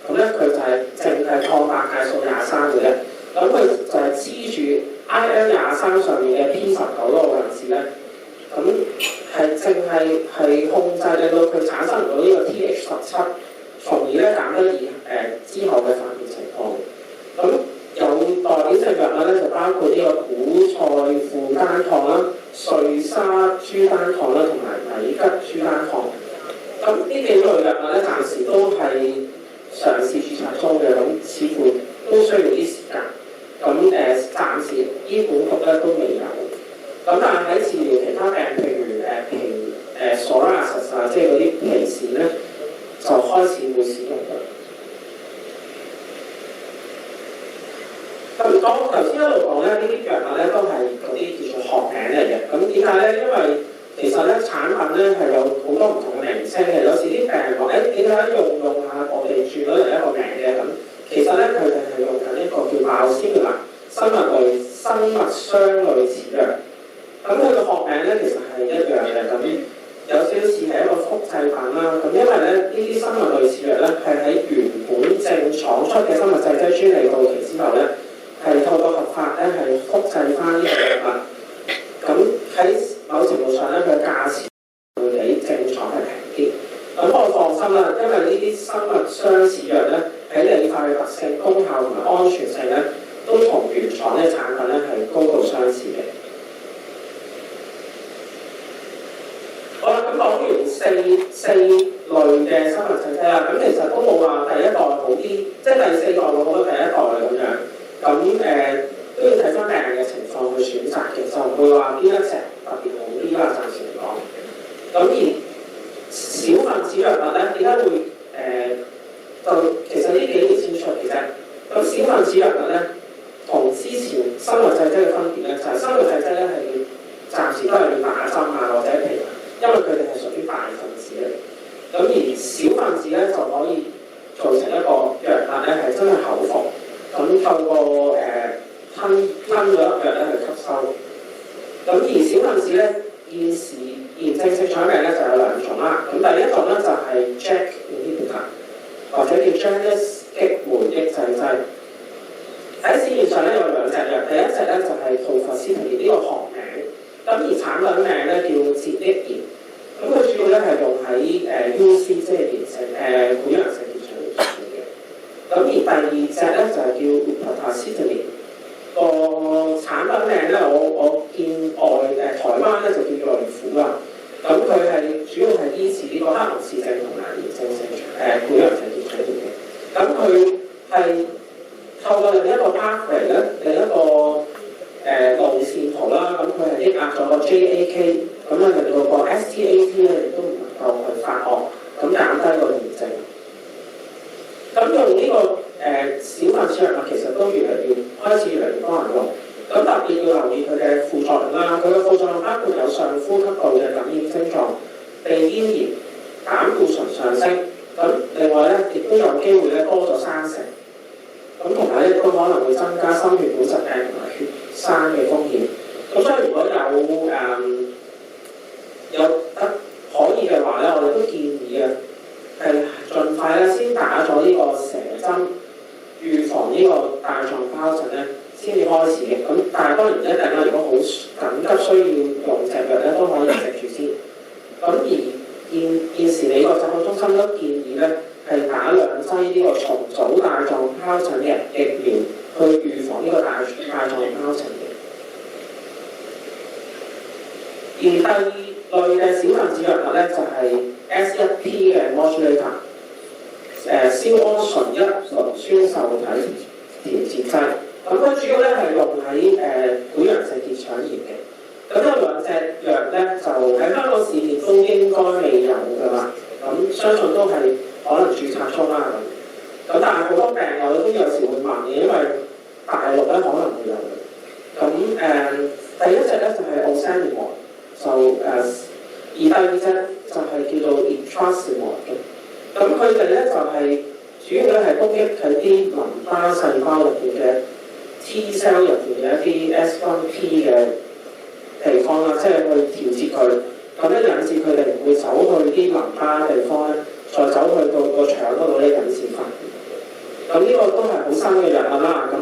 [SPEAKER 6] 咁咧佢就係淨係抗白介素23嘅咧，咁佢就係黐住 IL-23上面嘅 P19嗰個位置咧，咁係淨係控制令到佢產生唔到呢個 TH17，從而咧減低之後嘅發炎情況。咁有代表性藥物咧就包括呢個古塞富單抗啦、瑞沙珠單抗啦，同埋米吉珠單抗。咁呢幾類藥物咧暫時都係嘗試註冊中嘅，咁似乎都需要啲時間。咁暫時醫管局咧都未有。咁但係喺治療其他病，譬如皮psoriasis啊，即係嗰啲皮癬咧，就開始會使用嘅。咁講頭先一路講咧，呢啲藥物咧都係嗰啲叫做學名嚟嘅。咁點解咧？因為其實咧產品咧係有好多唔同嘅名稱嘅。有時啲病人話：點解用下我哋轉咗嚟一個名嘅？咁其實咧佢哋係用緊一個叫biosimilar生物相類似藥。咁佢個學名咧其實係一樣嘅，咁有少少似係一個複製版啦。咁因為咧呢啲生物類似藥咧係喺原本正廠出嘅生物製劑專利到期之後咧，係透過合法咧係複製翻呢個藥物。咁喺某程度上咧，佢嘅價錢會比正廠係平啲。咁我放心啦，因為呢啲生物相似藥咧，喺理化嘅特性、功效同埋安全性咧，都同原廠嘅產品咧係高度相似嘅。好啦，咁講完四類嘅生物製劑啦，咁其實都冇話第一代好啲，即係第四代會好過第一代咁樣。咁都要睇翻病人嘅情況去選擇嘅，就唔會話邊一隻特別好啲啦，暫時嚟講。咁而小分子藥物咧，點解會就其實呢幾年先出嘅啫。咁小分子藥物咧，同之前生物製劑嘅分別咧，就係生物製劑咧係暫時都係要打針啊或者皮，因為佢哋係屬於大分子嚟。咁而小分子咧就可以做成一個藥物咧係真係口服，咁透過吞咗一藥咧去吸收。咁而小分子咧現時炎症性腸病咧就有兩種啦。咁第一種咧就係 JAK inhibitor 或者叫 Janus 激酶抑制劑。喺市面上咧有兩隻藥，第一隻咧就係Tofacitinib呢個學名，咁而產品名咧叫捷益炎。咁佢主要咧係用喺UC 即係炎性潰瘍性結腸炎上面嘅。咁而第二隻咧就係叫 Upadacitinib， 個產品名咧我見台灣咧就叫瑞虎啦。咁佢係主要係醫治呢個克隆氏症同埋炎症性潰瘍性結腸炎嘅。咁佢係透過另一個 pathway 咧，另一個路線圖啦，咁佢係抑壓咗個 JAK， 咁啊令到個 STAT 咧亦都唔能夠去發惡，咁減低個炎症。咁用呢個小分子藥物其實都開始越嚟越多人用，咁特別要留意佢嘅副作用啦。佢嘅副作用包括有上呼吸道嘅感染症狀、鼻咽炎、膽固醇上升，咁另外咧亦都有機會咧多咗3成。咁同埋咧都可能會增加心血管疾病同埋血栓嘅風險。咁所以如果有得可以嘅話咧，我哋都建議係盡快咧先打咗呢個蛇針，預防呢個帶狀疱疹咧先至開始嘅。咁但係當然一定啦，如果好緊急需要用隻藥咧，都可以食住先。咁而現時美國疾控中心都建議咧，係打2劑呢個重組帶狀疱疹嘅疫苗，去預防呢個帶狀疱疹嘅。而第二類嘅小分子藥物咧，就係 S1P 嘅 modulator， 硝胺醇1磷酸受體調節劑。咁佢主要咧係用喺潰瘍性結腸炎嘅。咁有2隻藥咧，就喺香港市面都應該未有㗎啦。咁相信都係可能註冊中啦咁。但係好多病友都有時會問嘅，因為大陸咧可能會有嘅。咁第一隻咧就係 Ozanimod， 而第二隻就係叫做 Etrasimod 嘅。咁佢哋咧就係主要咧係攻擊喺啲淋巴細胞入邊嘅 T cell 入邊嘅一啲 S1P 嘅地方啦，即係去調節佢，咁咧引致佢哋唔會走去啲淋巴地方咧，再走去到個腸嗰度咧引致發炎。咁呢個都係好新嘅藥物啦。咁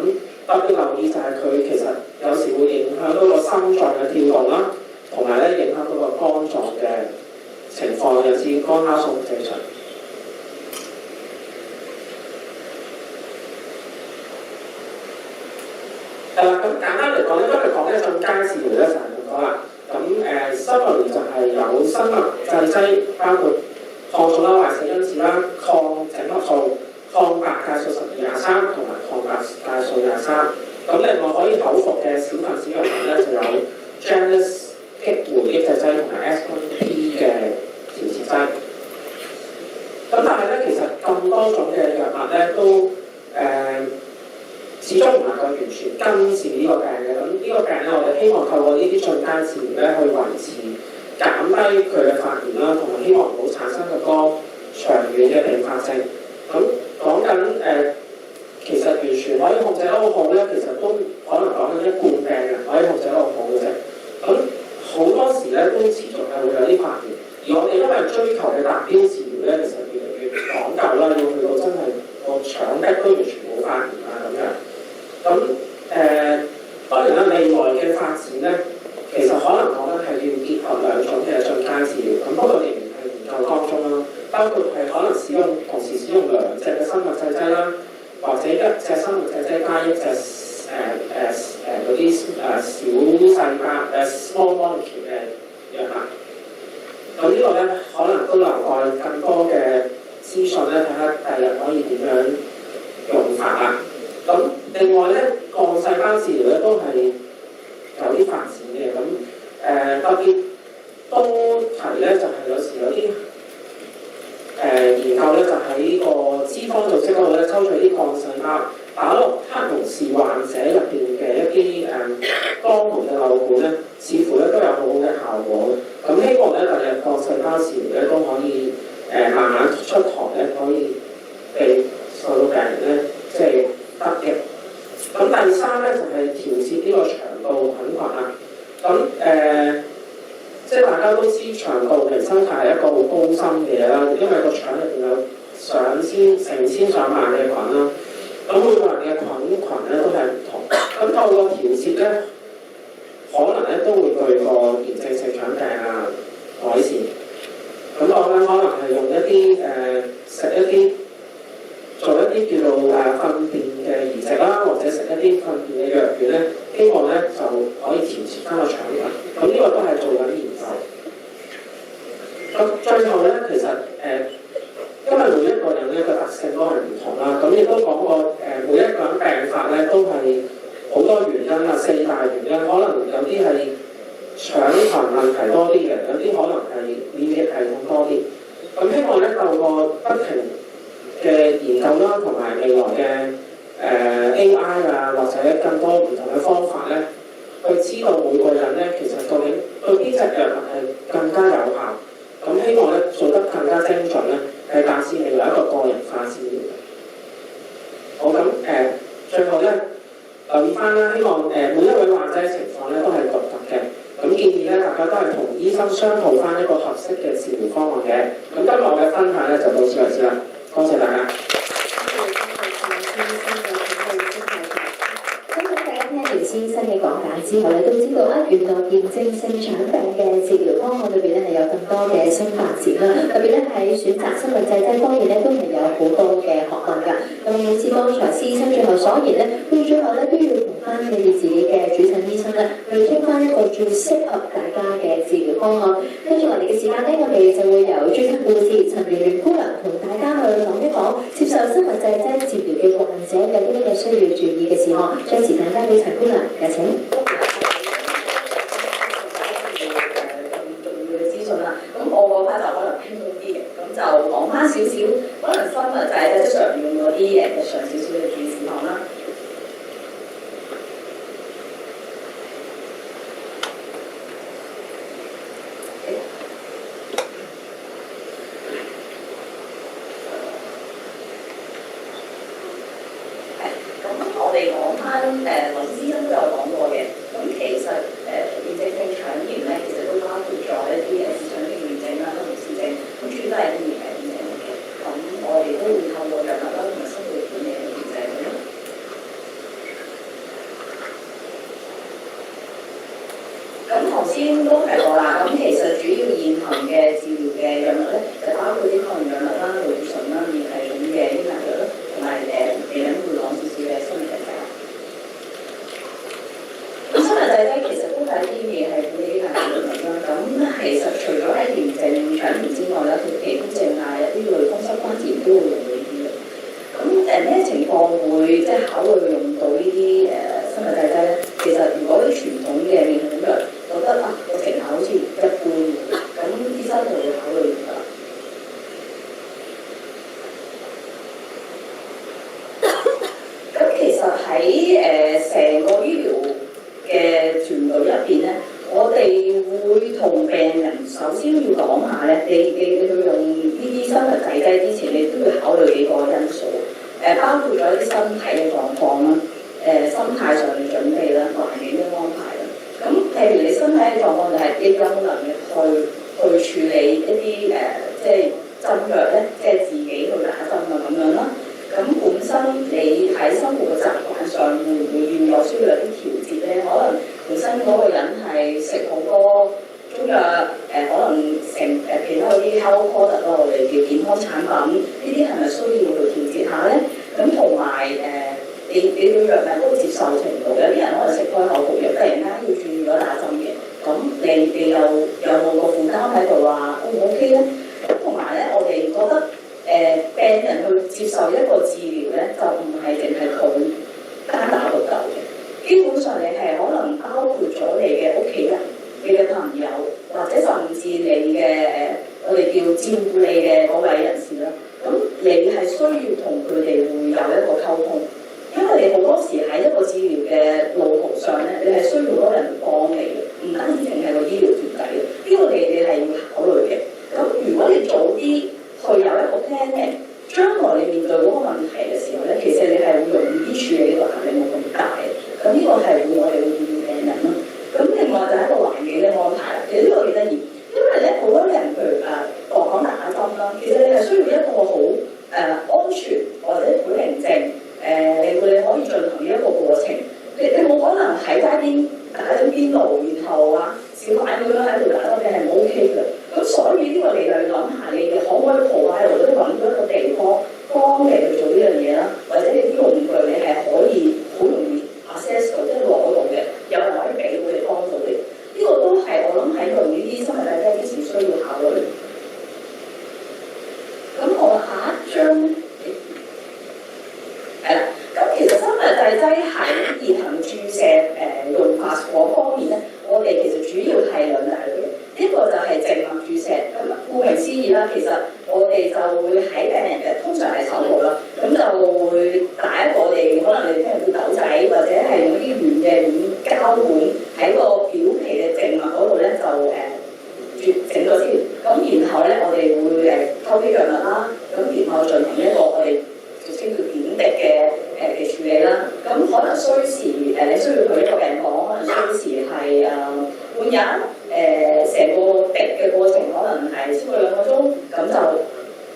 [SPEAKER 6] 特別留意就係佢其實有時會影響到個心臟嘅跳動啦，同埋咧影響到個肝臟嘅情況，引致肝酵素唔正常。咁簡單嚟講咧，今日講咧進階治療咧就係咁多啦。咁summary 就係有生物製劑，包括抗組啦、壞死因子啦、抗整合素、抗白介素1223同埋抗白介素23。咁另外可以口服嘅小分子藥物咧就有 Janus 激酶抑制劑同埋 S1P 嘅調節劑。咁但係咧，其實咁多種嘅藥物咧都始終唔能夠完全根治呢個病嘅。咁呢個病咧，我哋希望透過呢啲進階治療咧，去維持減低佢嘅發炎啦，同埋希望唔好產生個肝長遠嘅併發症。咁講緊其實完全可以控制得好好咧，其實都可能講緊一半病人可以控制得好好嘅啫。咁好多時咧都持續係會有啲發炎，而我哋因為追求嘅達標治療咧，其實越嚟越講究啦，要去到真係個腸壁都完全冇發炎啊咁樣。咁當然啦，未來嘅發展咧，其實可能講緊係要結合不過仍然係研究當中啦，包括係可能同時使用2隻嘅生物製劑啦，或者1隻生物製劑加1隻嗰啲小細胞small molecule 嘅藥物。咁呢個咧可能都留待更多嘅資訊咧，睇下第日可以點樣用法啦。咁另外咧，幹細胞治療咧都係有啲發展嘅。咁特別都提咧，就係有時有啲研究咧，就喺個脂肪組織嗰度咧抽取啲幹細胞，打落黑龍氏患者入邊嘅一啲肛門嘅瘻管咧，似乎咧都有好好嘅效果。咁希望咧，第日幹細胞治療咧都可以慢慢出台咧，可以被受到病人咧即係得嘅。咁第三咧就係調節呢個腸道菌群啦。咁即係大家都知腸道微生態係一個好高深嘅嘢啦，因為個腸入邊有成千上萬嘅菌啦。咁每個人嘅菌咧都係唔同。咁透過調節咧，可能咧都會對個炎症性腸病改善。咁我咧可能係用一啲做一啲叫做糞便嘅移植啦，或者食一啲糞便嘅藥丸咧，希望咧就可以調節翻個腸菌。咁呢個都係做緊研究。咁最後咧，其實因為每一個人咧個特性都係唔同啦，咁亦都講過每一個人病發咧都係好多原因啦，4大原因，可能有啲係腸群問題多啲嘅，有啲可能係免疫系統多啲。咁希望咧透過不停嘅研究啦，同埋未來嘅AI 或者更多唔同嘅方法咧，去知道每個人咧其實究竟對呢隻藥物係更加有效。咁希望咧做得更加精準咧，係達至未來一個個人化治療。好咁最後咧留意翻啦，希望每一位患者嘅情況咧都係獨特嘅。咁建議咧大家都係同醫生商討翻一個合適嘅治療方案嘅。咁今日我嘅分享咧就到此為止啦，多謝大家。
[SPEAKER 1] 聽完先生嘅講解之後咧，都知道原來炎症性腸病嘅治療方案裏邊咧係有更多嘅新發展啦。特別咧喺選擇生物製劑方面咧，都係有好多嘅學問㗎。咁好似剛才施醫生最後所言咧，到最後咧都要同翻你哋自己嘅主診醫生咧去傾翻一個最適合大家嘅治療方案。跟住落嚟嘅時間咧，我哋就會由主診護士陳妙蓮姑娘同大家去講一講接受生物製劑治療嘅患者有啲乜嘢需要注意嘅事項。將時間交俾陳姑娘，有請。
[SPEAKER 3] 資訊啦，咁我嗰 part 就可能輕鬆啲嘅，咁就講翻少少，可能生物製劑常用嗰啲日常少少嘅注意事項啦。我哋講翻林醫生都有講過嘅，咁其實炎症性腸炎咧，其實都包括咗一啲市腸病炎症啦、黑龍氏症，咁主要都係啲炎症嚟嘅。咁我哋都會透過藥物啦同埋生活管理去調整嘅。咁頭先都提過啦，咁其實主要現行嘅治療嘅藥物咧，就包括啲抗炎藥物啦、類醇啦、免疫系統嘅抑壓藥啦，同埋嚟緊會講少少嘅生物製劑。咁生物製劑其實都係一啲嘢係管理啲壓力啦。咁其實除咗喺炎症腸炎之外咧，佢皮膚症啊、一啲類風濕關節炎都會用到呢啲嘅。咁咩情況會即係考慮用到呢啲生物製劑咧？其實如果啲傳統嘅免疫藥覺得個成效好似一般，咁醫生就會考慮㗎啦。咁其實喺成個醫療嘅團隊入邊咧，我哋會同病人首先要講下咧，你去用呢啲生物製劑之前，你都要考慮幾個因素，包括咗啲身體嘅狀況啦，心態上嘅準備啦，環境嘅安排啦。咁譬如你身體嘅狀況就係你有冇能力去處理一啲即係針藥咧，即係自己去打針啊咁樣啦。咁本身你喺生活嘅習慣上會唔會需要有啲調節咧？可能本身嗰個人係食好多中藥，可能平 health product 啦，我哋叫健康產品，呢啲係咪需要去調節下咧？咁同埋你對藥物嗰個接受程度，有啲人可能食開口服藥，突然間要轉咗打針嘅，咁你有冇個負擔喺度話 O 唔 OK 咧？同埋咧，我哋覺得病人去接受一個治療咧，就唔係淨係佢單打獨鬥嘅，基本上你係可能包括咗你嘅屋企人、你嘅朋友，或者甚至你嘅我哋叫照顧你嘅嗰位人士啦。咁你係需要同佢哋會有一個溝通，因為你好多時喺一個治療嘅路途上咧，你係需要好多人幫你嘅，唔單止淨係個醫療團體嘅，呢個你係要考慮嘅。咁如果你早啲去有一個 planning，將來你面對嗰個問題嘅時候咧，其實你係會容易啲處理，呢個壓力冇咁大嘅。咁呢個係我哋會建議病人啦。咁另外就係一個環境嘅安排啦。其實呢個幾得意，因為咧好多人譬如講打針啦，其實你係需要一個好安全或者好寧靜令到你可以進行呢一個過程。你冇可能喺街邊打緊邊爐，然後小販咁樣喺度打針，你係唔 OK 嘅。咁所以呢個你就要諗下，你可唔可以鋪喺度，或者揾到一個地方幫你去做呢樣嘢啦，或者你啲用具你係可以好容易 access 到，即係攞到嘅，有人可以俾到你幫到你。呢個都係我諗喺用呢啲生物製劑之前需要考慮。咁我下一張係啦。咁其實生物製劑喺現行注射用法嗰方面咧，我哋其實主要係兩大類嘅。一個就係靜脈注射，咁顧名思義啦，其實我哋就會喺病人嘅通常係手部啦，咁就會打一個我哋可能你聽叫豆仔，或者係用啲圓嘅膠管喺個表皮嘅靜脈嗰度咧就整咗先，咁然後咧我哋會溝啲藥物啦，咁然後進行一個我哋俗稱叫點滴嘅處理啦，咁可能需時你需要去一個病房，可能需時係半日。成個滴嘅過程可能係超過2個鐘，咁就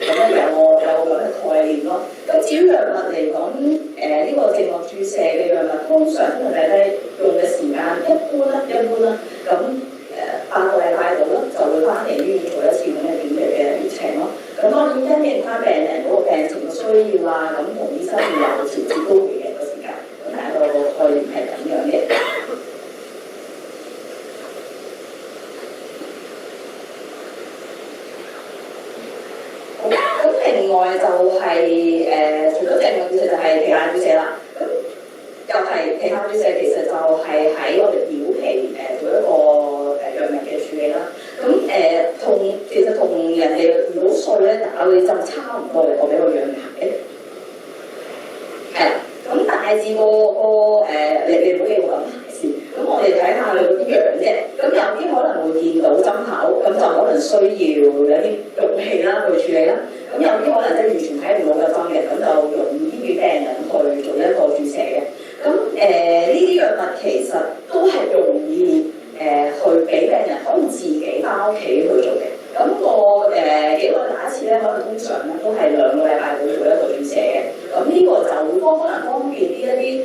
[SPEAKER 3] 咁樣有個咁嘅概念咯。咁至於藥物嚟講，呢個靜脈注射嘅藥物，通常因為大家用嘅時間一般啦，咁8個禮拜度啦，就會翻嚟醫院做一次咁嘅點滴嘅療程咯。咁當然因應翻病人嗰個病情嘅需要咁同醫生會有調節高嘅個時間。咁大概個概念係咁樣嘅。另外就係除咗靜脈注射就係皮下注射啦。咁又係皮下注射，其實就係喺我哋表皮做一個藥物嘅處理啦。咁其實同人哋胰島素咧打嘅針差唔多嘅，我俾個樣睇。係啦，咁大致你唔好記我咁先。咁我哋睇下佢嗰啲樣啫。咁有啲可能會見到針口，咁就可能需要有啲容器啦去處理啦。咁有啲可能即係完全睇唔到嘅針嘅，咁就容易俾病人去做一個注射嘅。咁呢啲藥物其實都係容易去俾病人可以自己翻屋企去做嘅。咁幾耐打一次咧？可能通常咧都係2個禮拜會做一個注射嘅。咁呢個就會可能方便一啲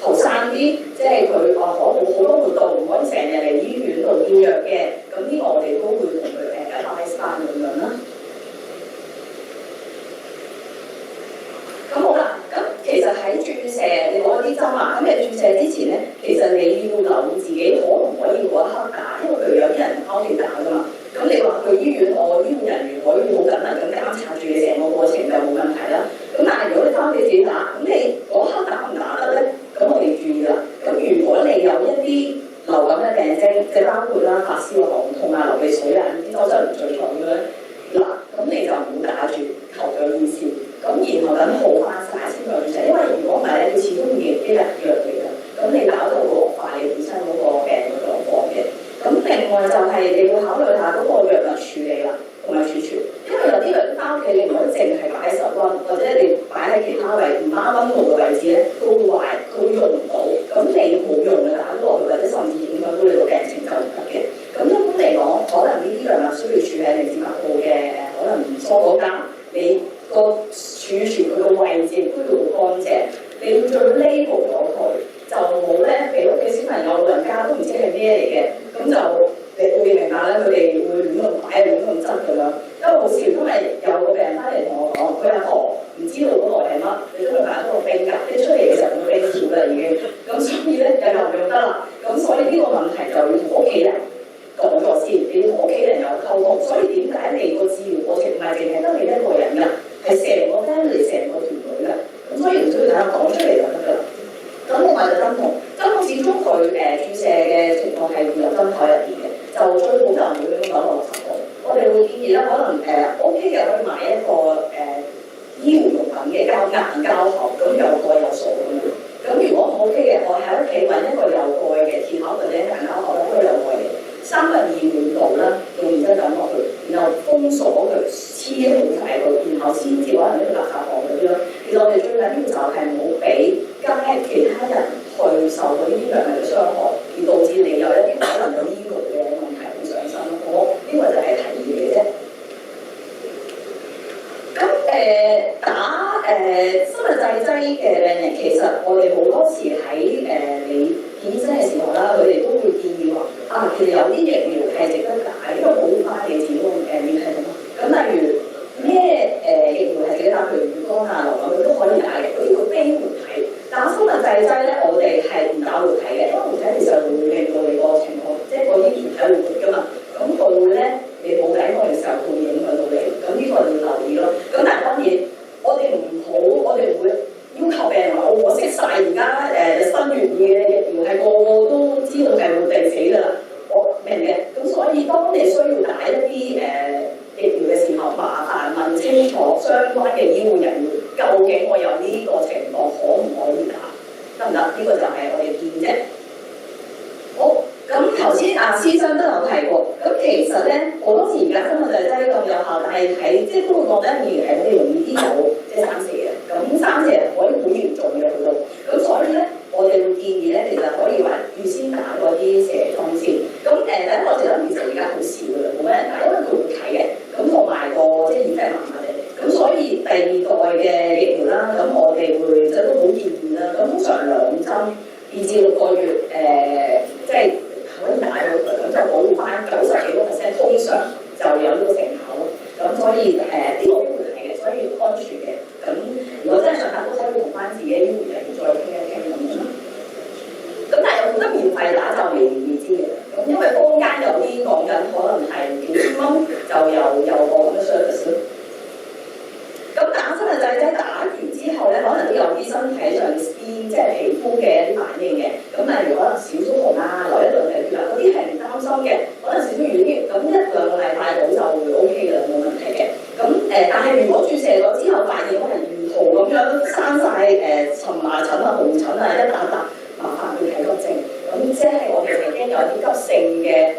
[SPEAKER 3] 後生啲，即係佢可能好多活動唔可以成日嚟醫院度見藥嘅。咁呢個我哋都會同佢advise翻咁樣啦。咁好啦，咁其實喺注射你攞啲針咁你注射之前咧，其實你要留意自己可唔可以嗰一刻打，因為譬如有啲人翻屋企打㗎嘛。咁你話去醫院，我醫護人員可以好緊密咁監察住你成個過程就冇問題啦。咁但係如果你翻屋企自己打，咁你嗰刻打唔打得咧？咁我哋注意啦。咁如果你有一啲流感嘅病徵，即係包括啦發燒、喉痛流鼻水呢啲多劑唔最重嘅咧，嗱，咁你就唔好打住，求咗意思。咁然後等好翻晒先再注射，因為如果唔係咧，佢始終會啲藥嚟㗎。咁你搞到好惡化你本身嗰個病嘅狀況嘅。咁另外就係你要考慮下嗰個藥物處理啦，同埋儲存，因為有啲藥翻屋企你唔可以淨係擺室溫，或者你擺喺其他位唔啱溫度嘅位置咧，佢會壞，佢會用唔到。咁你冇用嘅打咗落去，或者甚至影響到你個病情就唔得嘅。咁一般嚟講，可能呢啲藥物需要處理嚟自局部嘅可能蔬果膠，你個儲存佢個位置都要好乾淨，你要再 label 咗佢，就冇咧俾屋企小朋友、老人家都唔知係咩嚟嘅，咁就你會明白咧，佢哋會亂咁擺、亂咁執咁樣。咁好笑，因為有個病人翻嚟同我講，佢阿婆唔知道嗰個係乜，你都買咗個冰㗎，一出嚟嘅時候個冰條啦已經，咁所以咧又用得啦，咁所以呢個問題就要同屋企人講咗先，你要同屋企人有溝通，所以點解你個治療過程唔係淨係得你一個人㗎，係成個 family 成個團隊㗎，咁所以唔需要大家講出嚟就得㗎啦。咁另外就針筒始終佢注射嘅情況係會有針頭入邊嘅，就最好就唔會咁講落10度。我哋會建議咧，可能OK 嘅可以買一個醫護用品嘅硬膠盒，咁有蓋有鎖咁樣。咁如果唔 OK 嘅，我喺屋企揾一個有蓋嘅鐵盒或者硬膠盒咧，都有蓋嘅，2/3滿度啦，用完之後抌落去，然後封鎖佢，黐好晒佢，然後先至可能呢個垃圾房嗰啲咯。其實我哋最緊要就係唔好俾其他人去受到呢啲藥物嘅傷害，而導致你有一啲可能有醫療嘅問題會上身咯。我呢個就係提議嘅啫。咁打生物製劑嘅病人，其實我哋好多時喺你見醫生嘅時候啦，佢哋都會建議話其實有啲疫苗係值得打，因為好快嘅始終免疫系統。咁例如咩疫苗係值得打，譬如乙肝啊、流感佢都可以打嘅，嗰啲叫非活體。打生物製劑咧，我哋係唔打活體嘅，因為活體其實會令到你個情況，即係嗰啲團體會活㗎嘛。咁佢咧，你冇抵抗嘅時候，佢會影響到你。咁呢個要留意咯。咁但係當然，我哋唔會要求病人話我識晒而家新源嘅疫苗係個個都知道係會病死㗎啦。我明嘅。咁所以當你需要打一啲疫苗嘅時候，麻煩問清楚相關嘅醫護人員，究竟我有呢個情況可唔可以打？得唔得？呢個就係我哋建議啫。好，咁頭先師生都有提過，咁其實咧好多時而家生物製劑咁有效，但係喺即係都會覺得議員係好容易啲有即係生蛇嘅，咁生蛇可以好嚴重嘅去到，咁所以咧我哋會建議咧，其實可以話預先打嗰啲蛇瘡先。咁第一個蛇瘡其實而家好少㗎啦，冇乜人打，因為佢會睇嘅，咁同埋個即係耳仔麻麻地，咁所以第2代嘅疫苗啦，咁我哋會即係都好建議啦，咁通常2針2至6個月即係可以打到佢，咁就保護翻90幾個%，通常就有呢個成效咯。咁所以呢個都會係嘅，所以安全嘅。咁如果真係想打，都可以同翻自己醫護人員再傾一傾咁樣。咁但係有冇得免費打就未知嘅。咁因為坊間有啲講緊可能係幾千蚊就有個咁嘅 service。咁打生物製劑打完之後咧，可能都有啲身體上邊即係皮膚嘅一啲反應嘅。咁例如可能少少紅啊，流一兩滴血啊，嗰啲係唔擔心嘅。可能少少淤血，咁1-2個禮拜到就會 OK 嘅，冇問題嘅。咁但係如果注射咗之後發現可能魚肚咁樣生晒蕁麻疹啊、紅疹啊一笪笪，麻煩去睇急症。咁即係我哋曾經有啲急性嘅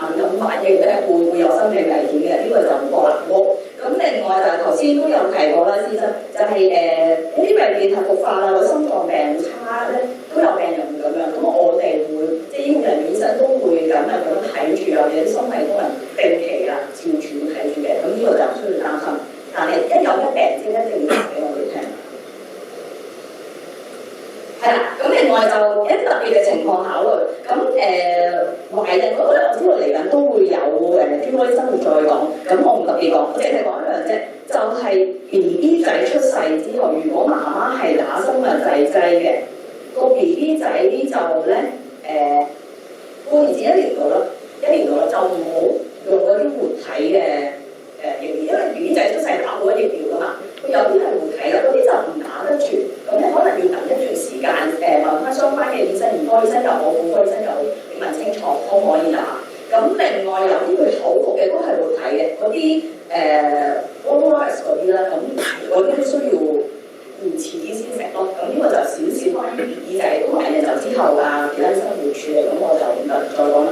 [SPEAKER 3] 敏感反應咧，會有生命危險嘅，呢個就唔過難喎。咁另外就係頭先都有提過啦，醫生就係呢啲病變係復發啦，或者心臟病差咧，都有病人會咁樣。咁我哋會即係醫護人員醫生都會咁樣睇住啊，或者心肺功能定期啦，照住會睇住嘅。咁呢個就唔需要擔心。但係一有咩病徵一定要話俾我哋聽。係啦，咁另外就一啲特別嘅情況考慮，咁懷孕嗰個咧，我知道嚟緊都會有專科醫生會再講，咁我唔特別講，我淨係講一樣啫，就係 BB 仔出世之後，如果媽媽係打生物製劑嘅，個 BB 仔就咧半年至1年到啦，1年到啦，就唔好用嗰啲活體嘅疫苗，因為 BB 仔出世打好多疫苗㗎嘛，佢有啲係活體啦，嗰啲就唔打得住。咁你可能要等一段時間，問翻相關嘅醫生，兒科醫生又好，婦科醫生又好，你問清楚可唔可以打。咁另外有啲佢口服嘅都係活體嘅，嗰啲Oris 嗰啲啦，咁嗰啲都需要遲啲先食咯。咁呢個就少少關於耳仔都懷孕就之後其他醫生會處理，咁我就唔再講啦。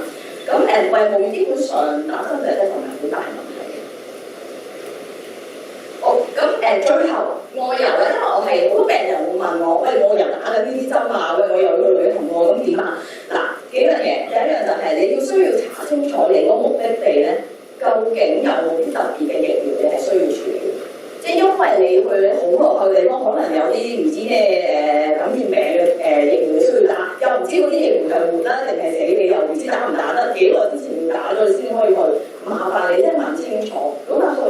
[SPEAKER 3] 咁餵母乳基本上打生物製劑就唔係好大問題嘅。好，咁最後外遊咧，因為我係好多病人會問我，喂，我又打緊呢啲針啊，喂，我又要去旅行喎，咁點啊？嗱，幾樣嘢，第一樣就係你要需要查清楚你個目的地咧，究竟有冇啲特別嘅疫苗你係需要處理？即係因為你去好落去嘅地方，可能有啲唔知咩感染病嘅疫苗你需要打，又唔知嗰啲疫苗係活啦定係死，你又唔知打唔打得，幾耐之前要打咗你先可以去，麻煩你即係問清楚。咁啊去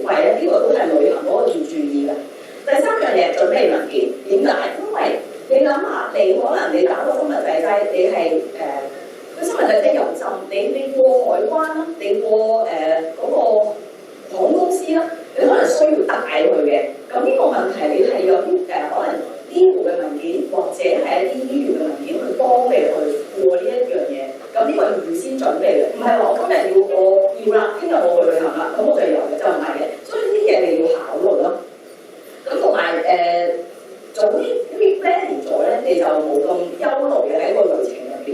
[SPEAKER 3] 費咧，呢個都係旅行嗰個要注意嘅。第三樣嘢準備文件，點解？因為你諗下，你可能你打個生物製劑，你係個生物製劑有針，你過海關啦，你過嗰個航空公司啦，你可能需要帶佢嘅。咁呢個問題你係有啲可能醫護嘅文件，或者係一啲醫療嘅文件去幫你去過呢一樣嘢。咁呢個係預先準備嘅，唔係話我今日要啦，聽日我去旅行啦，咁我就有嘅，就唔係嘅。所以呢啲嘢你要考慮咯。咁同埋做呢啲 planning 咗咧，你就冇咁憂慮嘅喺個旅程入邊。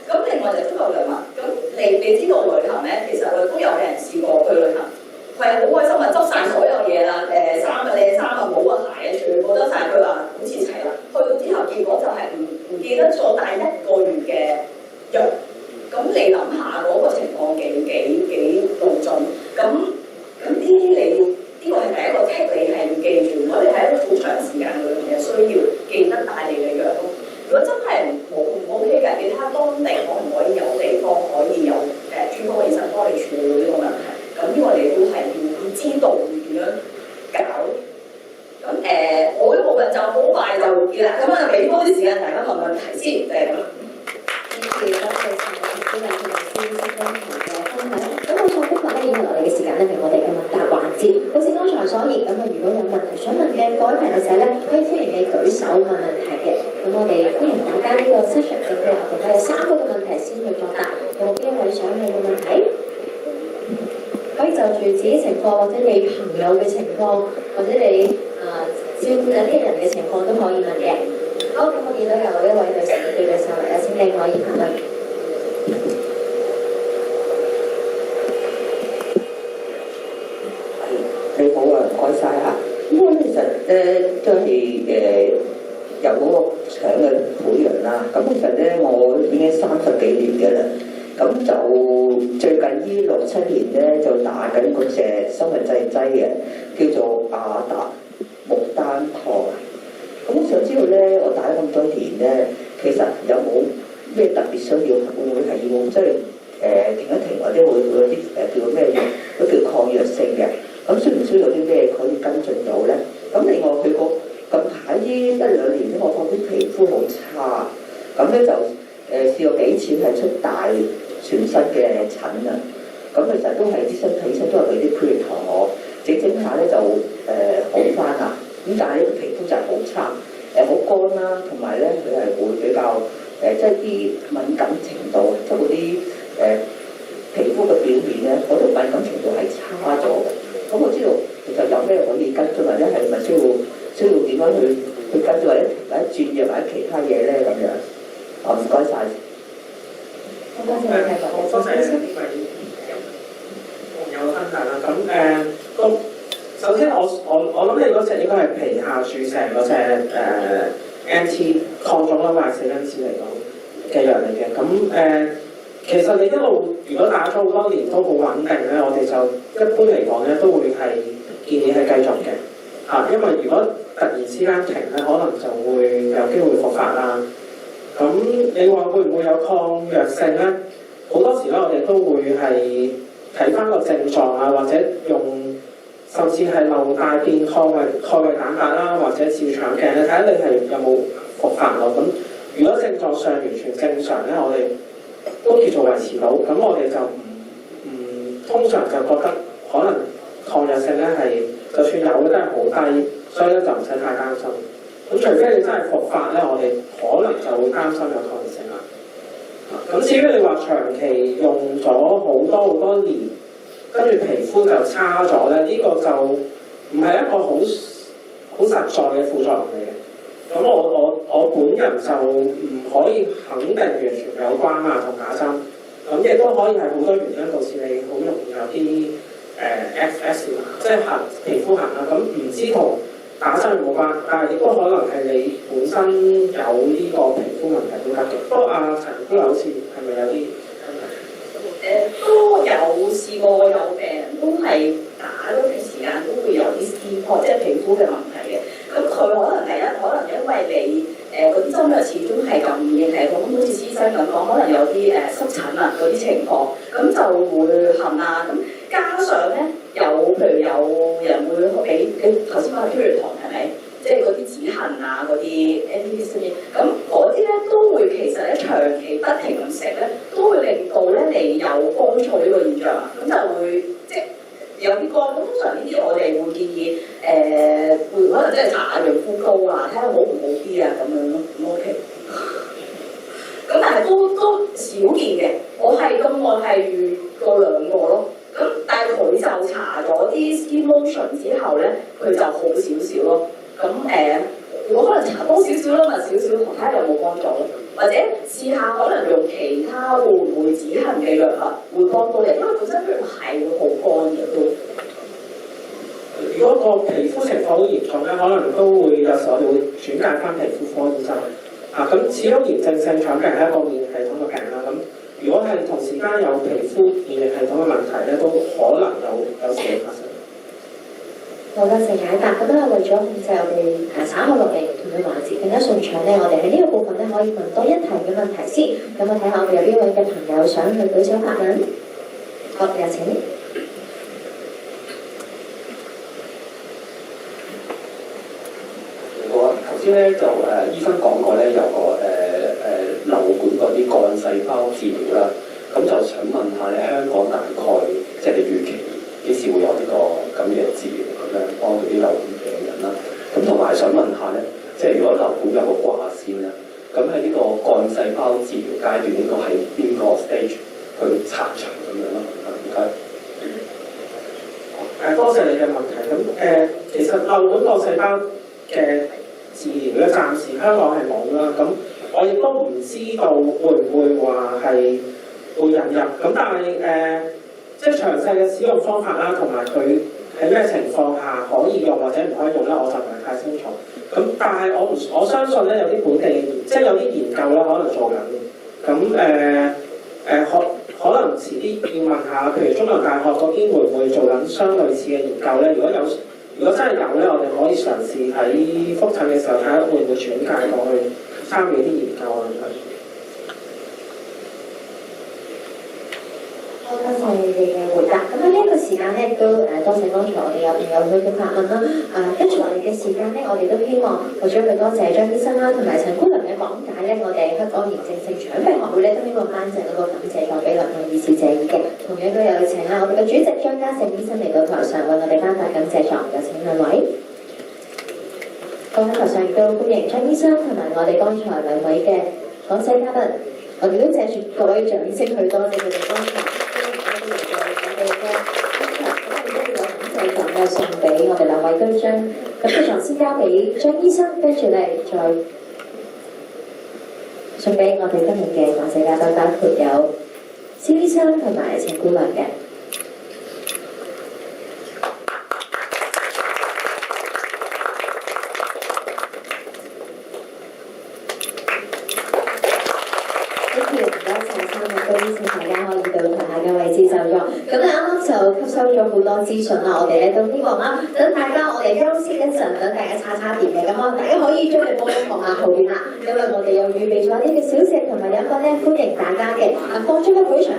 [SPEAKER 3] 咁另外就都有禮物。咁你知道旅行咧，其實我都有人試過去旅行，係好開心啊，執晒所有嘢啦，衫啊靚衫啊帽啊鞋啊，全部執晒，佢話好似齊啦。去到之後結果就係唔記得咗帶1個月嘅藥。咁你諗下嗰個情況幾動盡？咁呢啲你要呢個係第一個 tip，你係要記住。我哋喺一個好長時間裏面嘅需要記得帶你嘅藥。如果真係唔 OK 嘅，你睇下當地可唔可以有地方可以有專科醫生幫你處理呢個問題。咁呢個你都係要知道要點樣搞。咁我呢部分就好快就完啦。咁啊，俾多啲時間大家問問題先，就係咁。
[SPEAKER 1] 多謝晒我哋今日嘅師生同嘅分享。咁冇錯，今日咧以下落嚟嘅時間咧係我哋嘅問答環節。好似剛才所言咁啊，如果有問題想問嘅各位朋友仔咧，可以歡迎你舉手問問題嘅。咁我哋歡迎大家呢個 session 嘅配合，我哋有3個嘅問題先去作答。有冇邊一位想問嘅問題？可以就住自己情況，或者你朋友嘅情況，或者你照顧緊啲人嘅情況都可以問嘅。好，咁我見到有一位女士舉嘅手嚟啦，請你可以問。
[SPEAKER 7] 你好啊，唔該晒嚇。咁我其實都係由嗰個腸嘅潰瘍啦。咁其實咧，我已經30幾年嘅啦。咁就最近呢6-7年咧，就打緊嗰隻生物製劑嘅，叫做亞達木丹糖。咁我想知道咧，我打咗咁多年咧，其實有冇咩特別需要？會唔會係要即係停一停，或者會有啲叫咩嘢？嗰叫抗藥性嘅。咁需唔需要有啲咩可以跟進到咧？咁另外佢個近排呢1-2年咧，我發覺啲皮膚好差，咁咧就試過幾次係出大全身嘅疹啊。咁其實都係啲身體醫生都係俾啲配糖我整下咧就好翻啦。咁但係呢個皮膚就係好差，好乾啦，同埋咧佢係會比較即係啲敏感程度，即係嗰啲皮膚嘅表面咧，嗰種敏感程度係差咗嘅。咁我知道其實有咩可以跟進，或者係咪需要點樣去跟進，或者轉藥或者其他嘢咧咁樣？唔該晒。
[SPEAKER 1] 多謝你繼續。
[SPEAKER 6] 多謝呢位朋友分享啦。咁首先我諗你嗰隻應該係皮下注射嗰隻anti 抗腫瘤或者死因子嚟講嘅藥嚟嘅。咁其實你一路如果打咗好多年都好穩定咧，我哋就一般嚟講咧都會係建議係繼續嘅嚇，因為如果突然之間停咧，可能就會有機會復發啦。咁你話會唔會有抗藥性咧？好多時咧，我哋都會係睇翻個症狀啊，或者用甚至係流大便抗胃蛋白啦，或者照腸鏡咧，睇下你係有冇復發咯。咁如果症狀上完全正常咧，我哋都叫做維持到，咁我哋就通常就覺得可能抗藥性咧係就算有咧都係好低，所以咧就唔使太擔心。咁除非你真係復發咧，我哋可能就會擔心有抗藥性啦。咁至於你話長期用咗好多年，跟住皮膚就差咗咧，呢個就唔係一個好實在嘅副作用嚟嘅。咁我本人就唔可以肯定完全有關啊同打針，咁亦都可以係好多原因導致你好容易有啲FS 即係皮膚痕啦。咁唔知同打針有冇關，但係亦都可能係你本身有呢個皮膚問題都得嘅。不過阿陳姑好似係咪有啲
[SPEAKER 3] 都有試過有病人都係打嗰段時間都會有啲撕破，即係皮膚嘅問題嘅。咁佢可能因為你嗰啲針藥始終係咁軟係咁，好似醫生咁講，可能有啲濕疹啊嗰啲情況，咁就會痕啊。咁加上咧有
[SPEAKER 8] 譬如有人會俾你頭先講嘅 period 糖係咪？即係嗰啲止痕啊，嗰啲 antihistamine，咁嗰啲咧都會其實咧長期不停咁食咧，都會令到咧你有乾燥呢個現象啊，咁就會即係有啲乾。咁通常呢啲我哋會建議會可能即係搽下潤膚膏啊，睇下好唔好啲啊咁樣咯，咁 OK。咁但係都少見嘅，我係咁耐係遇過2個咯。咁但係佢就搽咗啲 skin lotion 之後咧，佢就好少少咯。咁如果可能搽多少少啦，咪少少，睇下有冇幫助咯。或者試下可能用其他會唔會止痕嘅藥物會幫到你，因為本身佢係會好乾嘅都。
[SPEAKER 6] 如果個皮膚情況好嚴重咧，可能都會有時我哋會轉介翻皮膚科醫生。咁始終炎症性腸病係一個免疫系統嘅病啦。咁如果係同時間有皮膚免疫系統嘅問題咧，都可能有事發生。
[SPEAKER 1] 好多謝解答，咁咧為咗控制我哋稍後落嚟同嘅環節更加順暢咧，我哋喺呢個部分咧可以問多一題嘅問題先。咁我睇下我哋有邊位嘅朋友想去舉手發問。好，有請。
[SPEAKER 9] 我頭先咧就醫生講過咧有個流管嗰啲幹細胞治療啦，咁就想問下咧香港大概即係你預期幾時會有呢個咁嘅治療咁樣幫到啲流管病人啦？咁同埋想問下咧，即係如果流管有個掛線啦，咁喺呢個幹細胞治療階段應該喺邊個 stage 去拆除咁樣咯？唔該。
[SPEAKER 6] 多謝你嘅問題。咁其實流管幹細胞嘅治療咧，暫時香港係冇啦。咁我亦都唔知道會唔會話係會引入。咁但係即係詳細嘅使用方法啦，同埋佢喺咩情況下可以用或者唔可以用咧，我就唔係太清楚。咁但係我相信咧，有啲本地即係有啲研究咧，可能做緊嘅。咁可能遲啲要問下，譬如中文大學嗰邊會唔會做緊相類似嘅研究咧？如果真係有咧，我哋可以嘗試喺覆診嘅時候睇下會唔會轉介過去參與啲研究啊。
[SPEAKER 1] 好，多謝你哋嘅回答。咁喺呢一個時間咧，亦都多謝剛才我哋有朋友去嘅發問啦。跟住落嚟嘅時間咧，我哋都希望為咗去多謝張醫生啦，同埋陳姑娘嘅講解咧，我哋香港炎症性腸病學會咧都希望頒贈一個感謝狀俾兩位以示謝意嘅。同樣都有請啦，我哋嘅主席張家勝醫生嚟到台上為我哋頒發感謝狀，有請兩位。各位台上亦都歡迎張醫生同埋我哋剛才兩位嘅講者嘉賓，我哋都借住各位掌聲去多謝佢哋剛才。送俾我哋兩位居將，咁非常先交俾張醫生，跟住咧再送俾我哋今日嘅講者嘉賓，包括有蕭醫生同埋陳姑娘嘅。咁咧啱啱就吸收咗好多資訊啦，我哋咧都希望啦，等大家我哋休息一陣，等大家叉電嘅，咁大家可以將你幫我望下後邊啦，因為我哋又預備咗啲嘅小食同埋飲品咧，歡迎大家嘅，放出一會場。